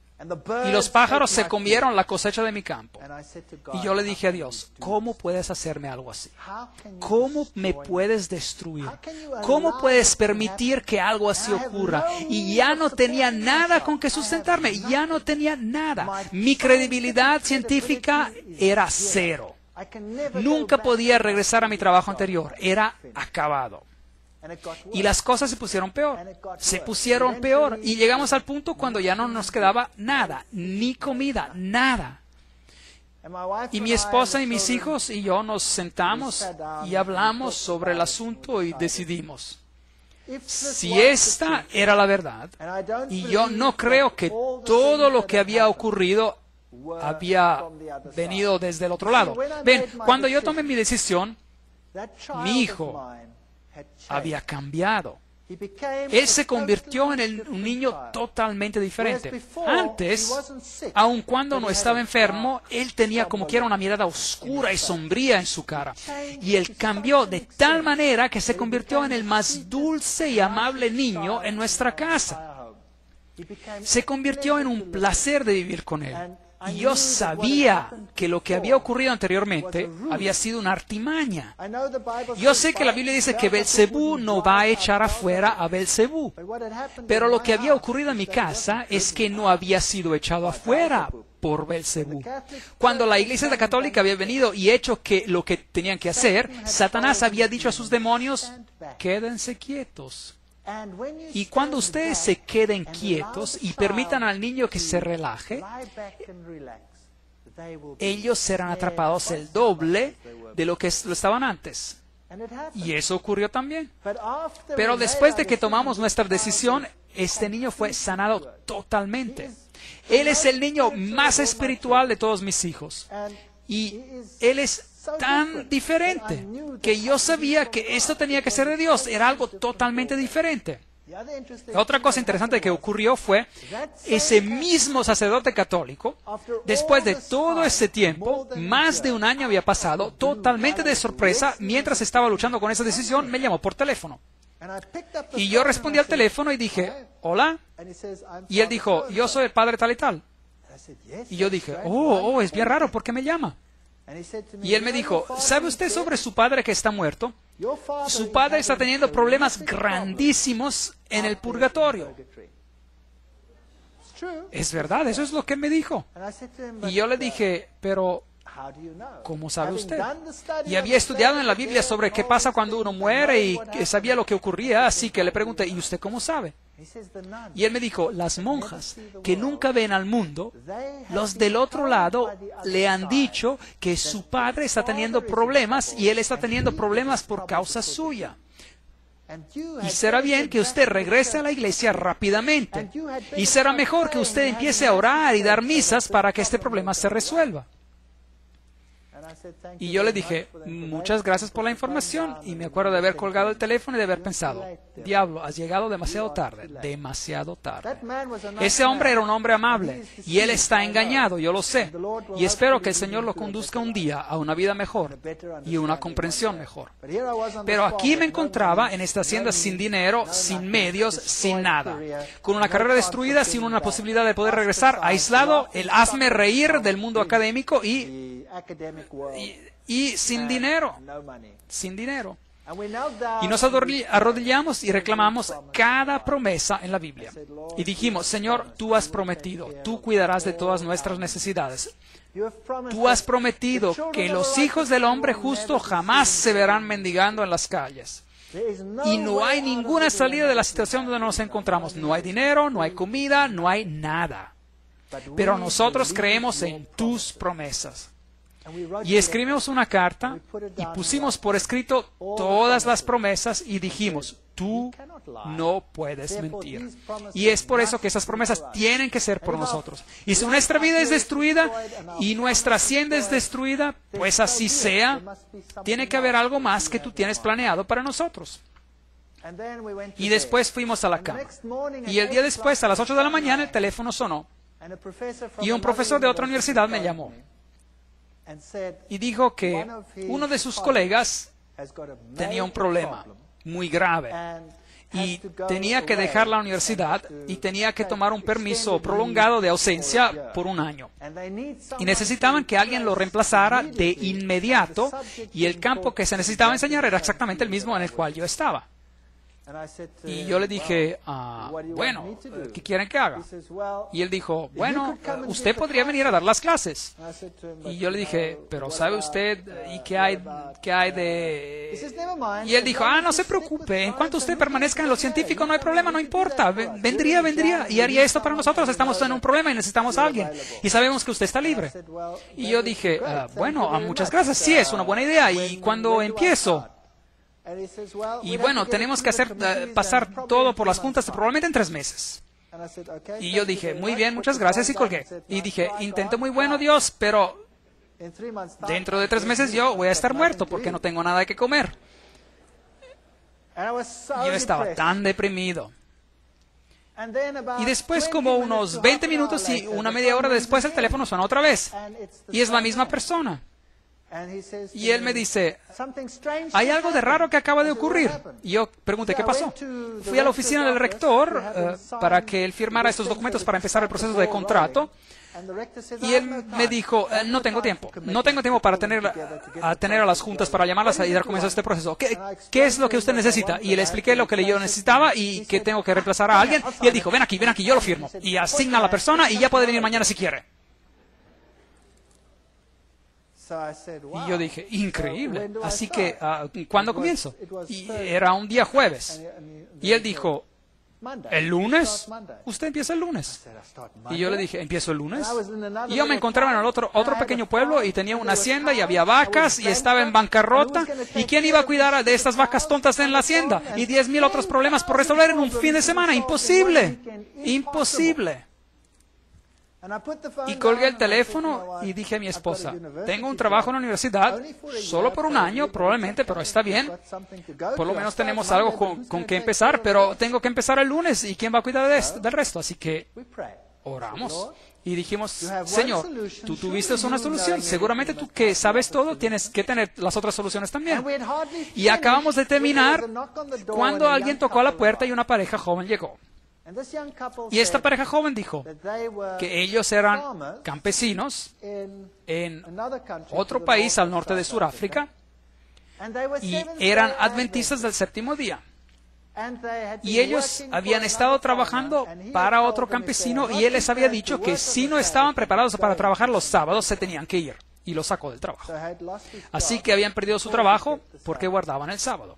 Y los pájaros se comieron la cosecha de mi campo. Y yo le dije a Dios, ¿cómo puedes hacerme algo así? ¿Cómo me puedes destruir? ¿Cómo puedes permitir que algo así ocurra? Y ya no tenía nada con que sustentarme, ya no tenía nada. Mi credibilidad científica era cero. Nunca podía regresar a mi trabajo anterior, era acabado. Y las cosas se pusieron peor, y llegamos al punto cuando ya no nos quedaba nada, ni comida, nada. Y mi esposa y mis hijos y yo nos sentamos y hablamos sobre el asunto y decidimos, si esta era la verdad, y yo no creo que todo lo que había ocurrido había venido desde el otro lado. Ven, cuando yo tomé mi decisión, mi hijo había cambiado. Él se convirtió en un niño totalmente diferente. Antes, aun cuando no estaba enfermo, él tenía como quiera una mirada oscura y sombría en su cara. Y él cambió de tal manera que se convirtió en el más dulce y amable niño en nuestra casa. Se convirtió en un placer de vivir con él. Y yo sabía que lo que había ocurrido anteriormente había sido una artimaña. Yo sé que la Biblia dice que Belcebú no va a echar afuera a Belcebú. Pero lo que había ocurrido en mi casa es que no había sido echado afuera por Belcebú. Cuando la Iglesia Católica había venido y hecho lo que tenían que hacer, Satanás había dicho a sus demonios, quédense quietos. Y cuando ustedes se queden quietos y permitan al niño que se relaje, ellos serán atrapados el doble de lo que lo estaban antes. Y eso ocurrió también. Pero después de que tomamos nuestra decisión, este niño fue sanado totalmente. Él es el niño más espiritual de todos mis hijos. Y él es tan diferente que yo sabía que esto tenía que ser de Dios. Era algo totalmente diferente. Otra cosa interesante que ocurrió fue ese mismo sacerdote católico, después de todo ese tiempo, más de un año había pasado, totalmente de sorpresa, mientras estaba luchando con esa decisión, me llamó por teléfono. Y yo respondí al teléfono y dije, hola. Y él dijo, yo soy el padre tal y tal. Y yo dije, es bien raro, ¿por qué me llama? Y él me dijo, ¿sabe usted sobre su padre que está muerto? Su padre está teniendo problemas grandísimos en el purgatorio. Es verdad, eso es lo que él me dijo. Y yo le dije, pero ¿cómo sabe usted? Y había estudiado en la Biblia sobre qué pasa cuando uno muere y sabía lo que ocurría, así que le pregunté, ¿y usted cómo sabe? Y él me dijo, las monjas que nunca ven al mundo, los del otro lado le han dicho que su padre está teniendo problemas y él está teniendo problemas por causa suya. Y será bien que usted regrese a la iglesia rápidamente. Y será mejor que usted empiece a orar y dar misas para que este problema se resuelva. Y yo le dije, muchas gracias por la información. Y me acuerdo de haber colgado el teléfono y de haber pensado, diablo, has llegado demasiado tarde, demasiado tarde. Ese hombre era un hombre amable y él está engañado, yo lo sé. Y espero que el Señor lo conduzca un día a una vida mejor y una comprensión mejor. Pero aquí me encontraba en esta hacienda sin dinero, sin medios, sin nada. Con una carrera destruida, sin una posibilidad de poder regresar, aislado, el hazme reír del mundo académico y sin dinero, sin dinero. Y nos arrodillamos y reclamamos cada promesa en la Biblia. Y dijimos, Señor, tú has prometido, tú cuidarás de todas nuestras necesidades. Tú has prometido que los hijos del hombre justo jamás se verán mendigando en las calles. Y no hay ninguna salida de la situación donde nos encontramos. No hay dinero, no hay comida, no hay nada. Pero nosotros creemos en tus promesas. Y escribimos una carta y pusimos por escrito todas las promesas y dijimos, tú no puedes mentir. Y es por eso que esas promesas tienen que ser por nosotros. Y si nuestra vida es destruida y nuestra hacienda es destruida, pues así sea, tiene que haber algo más que tú tienes planeado para nosotros. Y después fuimos a la cama. Y el día después, a las 8 de la mañana, el teléfono sonó. Y un profesor de otra universidad me llamó. Y dijo que uno de sus colegas tenía un problema muy grave y tenía que dejar la universidad y tenía que tomar un permiso prolongado de ausencia por un año. Y necesitaban que alguien lo reemplazara de inmediato y el campo que se necesitaba enseñar era exactamente el mismo en el cual yo estaba. Y yo le dije, bueno, ¿qué quieren que haga? Y él dijo, bueno, usted podría venir a dar las clases. Y yo le dije, pero ¿sabe usted y qué hay de...? Y él dijo, no se preocupe, en cuanto usted permanezca en lo científico no hay problema, no importa, vendría y haría esto para nosotros, estamos en un problema y necesitamos a alguien. Y sabemos que usted está libre. Y yo dije, bueno, muchas gracias, sí, es una buena idea. ¿Y cuándo empiezo? Y bueno, tenemos que pasar todo por las juntas probablemente en 3 meses. Y yo dije, muy bien, muchas gracias, y colgué. Y dije, intento muy bueno, Dios, pero dentro de 3 meses yo voy a estar muerto porque no tengo nada que comer. Yo estaba tan deprimido. Y después, como unos 20 minutos y una media hora después, el teléfono suena otra vez. Y es la misma persona. Y él me dice, hay algo de raro que acaba de ocurrir. Y yo pregunté, ¿qué pasó? Fui a la oficina del rector para que él firmara estos documentos para empezar el proceso de contrato. Y él me dijo, no tengo tiempo. No tengo tiempo para tener a las juntas, para llamarlas y dar comienzo a este proceso. ¿Qué es lo que usted necesita? Y le expliqué lo que yo necesitaba y que tengo que reemplazar a alguien. Y él dijo, ven aquí, yo lo firmo. Y asigna a la persona y ya puede venir mañana si quiere. Y yo dije, increíble. Así que, ¿cuándo comienzo? Y era un día jueves. Y él dijo, ¿El lunes? Usted empieza el lunes. Y yo le dije, ¿empiezo el lunes? Y yo me encontraba en el otro pequeño pueblo y tenía una hacienda y había vacas y estaba en bancarrota. ¿Y quién iba a cuidar de estas vacas tontas en la hacienda? Y 10,000 otros problemas por resolver en un fin de semana. Imposible. Imposible. Y colgué el teléfono y dije a mi esposa, tengo un trabajo en la universidad, solo por un año probablemente, pero está bien. Por lo menos tenemos algo con que empezar, pero tengo que empezar el lunes y ¿quién va a cuidar del resto? Así que oramos y dijimos, Señor, tú tuviste una solución. Seguramente tú que sabes todo, tienes que tener las otras soluciones también. Y acabamos de terminar cuando alguien tocó a la puerta y una pareja joven llegó. Y esta pareja joven dijo que ellos eran campesinos en otro país al norte de Sudáfrica y eran adventistas del séptimo día. Y ellos habían estado trabajando para otro campesino y él les había dicho que si no estaban preparados para trabajar los sábados se tenían que ir. Y lo sacó del trabajo. Así que habían perdido su trabajo porque guardaban el sábado.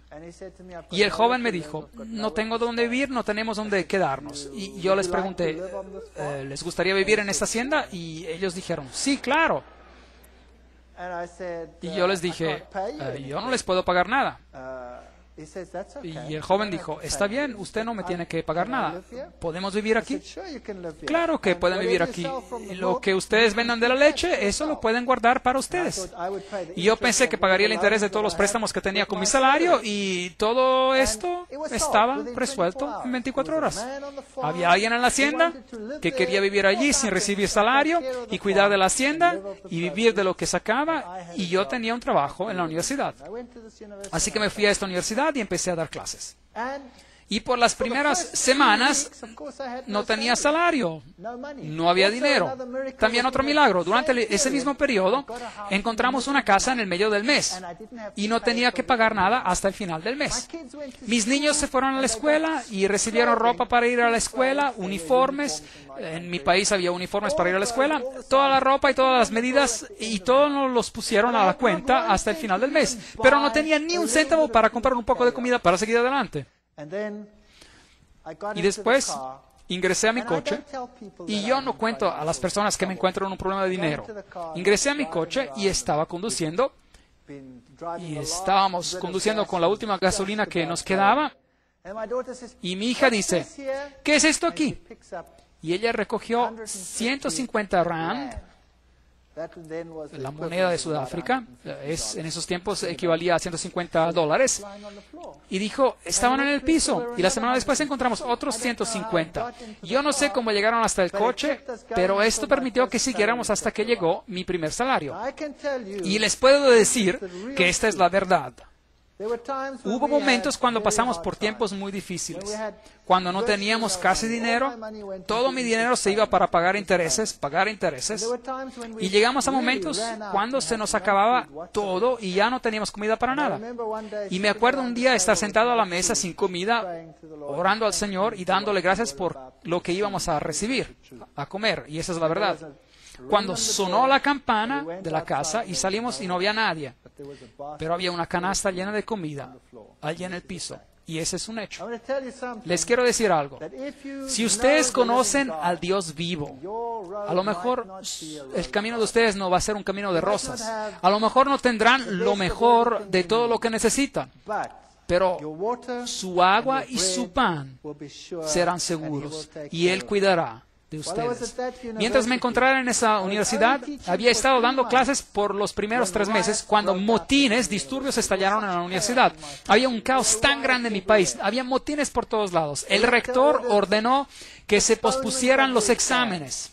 Y el joven me dijo, no tengo dónde vivir, no tenemos dónde quedarnos. Y yo les pregunté, ¿les gustaría vivir en esta hacienda? Y ellos dijeron, sí, claro. Y yo les dije, yo no les puedo pagar nada. Y el joven dijo, está bien, usted no me tiene que pagar nada. ¿Podemos vivir aquí? Claro que pueden vivir aquí. Lo que ustedes vendan de la leche, eso lo pueden guardar para ustedes. Y yo pensé que pagaría el interés de todos los préstamos que tenía con mi salario y todo esto estaba resuelto en 24 horas. Había alguien en la hacienda que quería vivir allí sin recibir salario y cuidar de la hacienda y vivir de lo que sacaba, y yo tenía un trabajo en la universidad. Así que me fui a esta universidad y empecé a dar clases. Y por las primeras semanas no tenía salario, no había dinero. También otro milagro, durante ese mismo periodo encontramos una casa en el medio del mes y no tenía que pagar nada hasta el final del mes. Mis niños se fueron a la escuela y recibieron ropa para ir a la escuela, uniformes. En mi país había uniformes para ir a la escuela, toda la ropa y todas las medidas, y todos nos los pusieron a la cuenta hasta el final del mes. Pero no tenía ni un céntavo para comprar un poco de comida para seguir adelante. Y después ingresé a mi coche, y yo no cuento a las personas que me encuentro en un problema de dinero. Ingresé a mi coche y estaba conduciendo, y estábamos conduciendo con la última gasolina que nos quedaba, y mi hija dice, ¿qué es esto aquí? Y ella recogió 150 rand, la moneda de Sudáfrica, en esos tiempos equivalía a $150, y dijo, estaban en el piso, y la semana después encontramos otros 150. Yo no sé cómo llegaron hasta el coche, pero esto permitió que siguiéramos hasta que llegó mi primer salario. Y les puedo decir que esta es la verdad. Hubo momentos cuando pasamos por tiempos muy difíciles, cuando no teníamos casi dinero, todo mi dinero se iba para pagar intereses, y llegamos a momentos cuando se nos acababa todo y ya no teníamos comida para nada. Y me acuerdo un día estar sentado a la mesa sin comida, orando al Señor y dándole gracias por lo que íbamos a recibir, a comer, y esa es la verdad. Cuando sonó la campana de la casa y salimos y no había nadie, pero había una canasta llena de comida allí en el piso, y ese es un hecho. Les quiero decir algo. Si ustedes conocen al Dios vivo, a lo mejor el camino de ustedes no va a ser un camino de rosas. A lo mejor no tendrán lo mejor de todo lo que necesitan, pero su agua y su pan serán seguros, y Él cuidará de ustedes. Mientras me encontraba en esa universidad, había estado dando clases por los primeros 3 meses cuando motines, disturbios estallaron en la universidad. Había un caos tan grande en mi país, había motines por todos lados. El rector ordenó que se pospusieran los exámenes.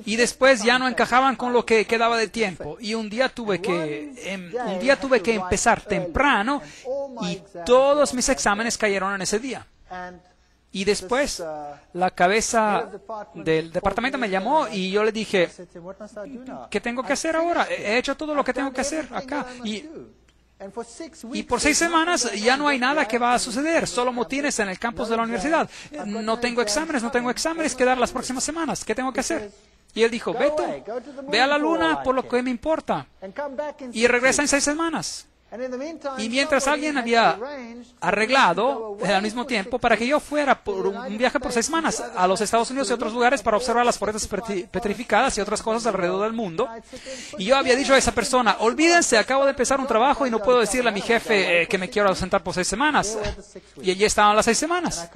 Y después ya no encajaban con lo que quedaba de tiempo. Y un día tuve que empezar temprano y todos mis exámenes cayeron en ese día. Y después la cabeza del departamento me llamó y yo le dije, ¿qué tengo que hacer ahora? He hecho todo lo que tengo que hacer acá. Y por 6 semanas ya no hay nada que va a suceder, solo motines en el campus de la universidad. No tengo exámenes que dar las próximas semanas. ¿Qué tengo que hacer? Y él dijo, ve a la luna por lo que me importa. Y regresa en 6 semanas. Y mientras alguien había arreglado al mismo tiempo para que yo fuera por un viaje por 6 semanas a los Estados Unidos y otros lugares para observar las puertas petrificadas y otras cosas alrededor del mundo. Y yo había dicho a esa persona, olvídense, acabo de empezar un trabajo y no puedo decirle a mi jefe que me quiero ausentar por 6 semanas. Y allí estaban las 6 semanas.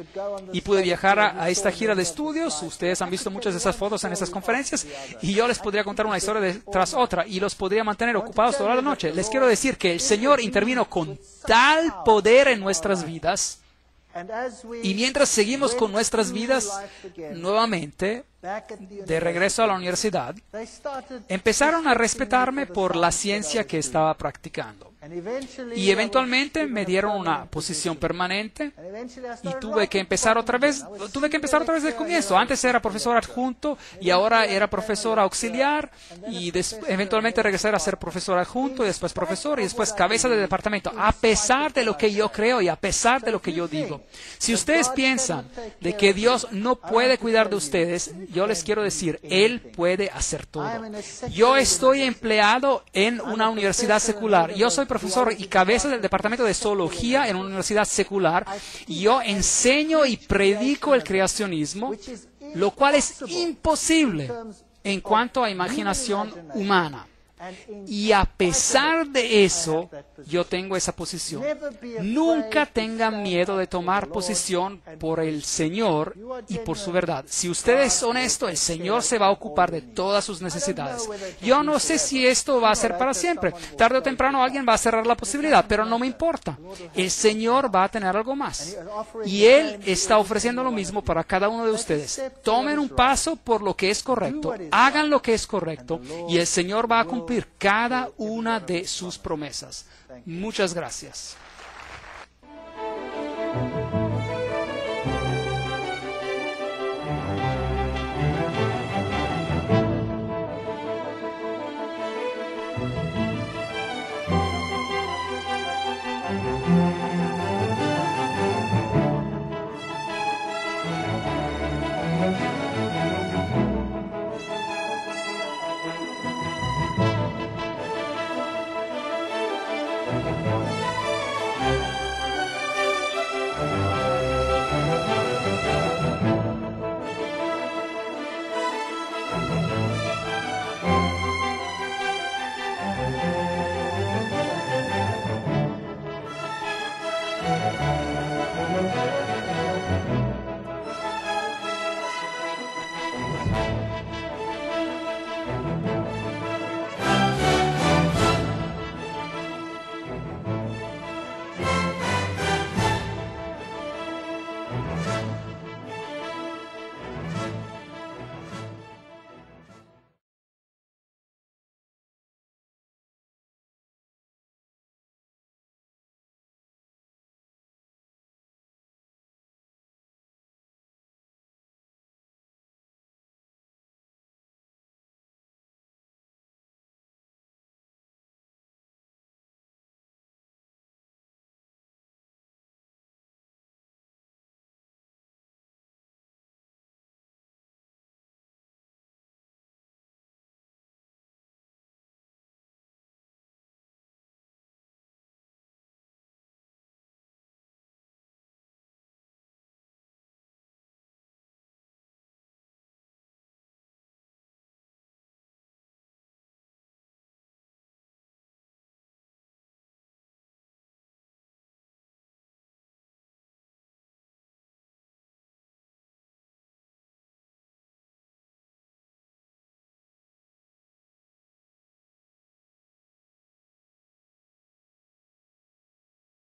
Y pude viajar a esta gira de estudios. Ustedes han visto muchas de esas fotos en esas conferencias. Y yo les podría contar una historia tras otra y los podría mantener ocupados toda la noche. Les quiero decir que el Señor intervino con tal poder en nuestras vidas. Y mientras seguimos con nuestras vidas nuevamente, de regreso a la universidad, empezaron a respetarme por la ciencia que estaba practicando. Y eventualmente me dieron una posición permanente y tuve que empezar otra vez del comienzo. Antes era profesor adjunto y ahora era profesor auxiliar y eventualmente regresé a ser profesor adjunto y después profesor y después cabeza de departamento, a pesar de lo que yo creo y a pesar de lo que yo digo. Si ustedes piensan de que Dios no puede cuidar de ustedes, yo les quiero decir, Él puede hacer todo. Yo estoy empleado en una universidad secular. Yo soy profesor y cabeza del departamento de zoología en una universidad secular. Y yo enseño y predico el creacionismo, lo cual es imposible en cuanto a imaginación humana. Y a pesar de eso, yo tengo esa posición. Nunca tengan miedo de tomar posición por el Señor y por su verdad. Si usted es honesto, el Señor se va a ocupar de todas sus necesidades. Yo no sé si esto va a ser para siempre. Tarde o temprano alguien va a cerrar la posibilidad, pero no me importa. El Señor va a tener algo más. Y Él está ofreciendo lo mismo para cada uno de ustedes. Tomen un paso por lo que es correcto. Hagan lo que es correcto y el Señor va a cumplir cada una de sus promesas. Muchas gracias.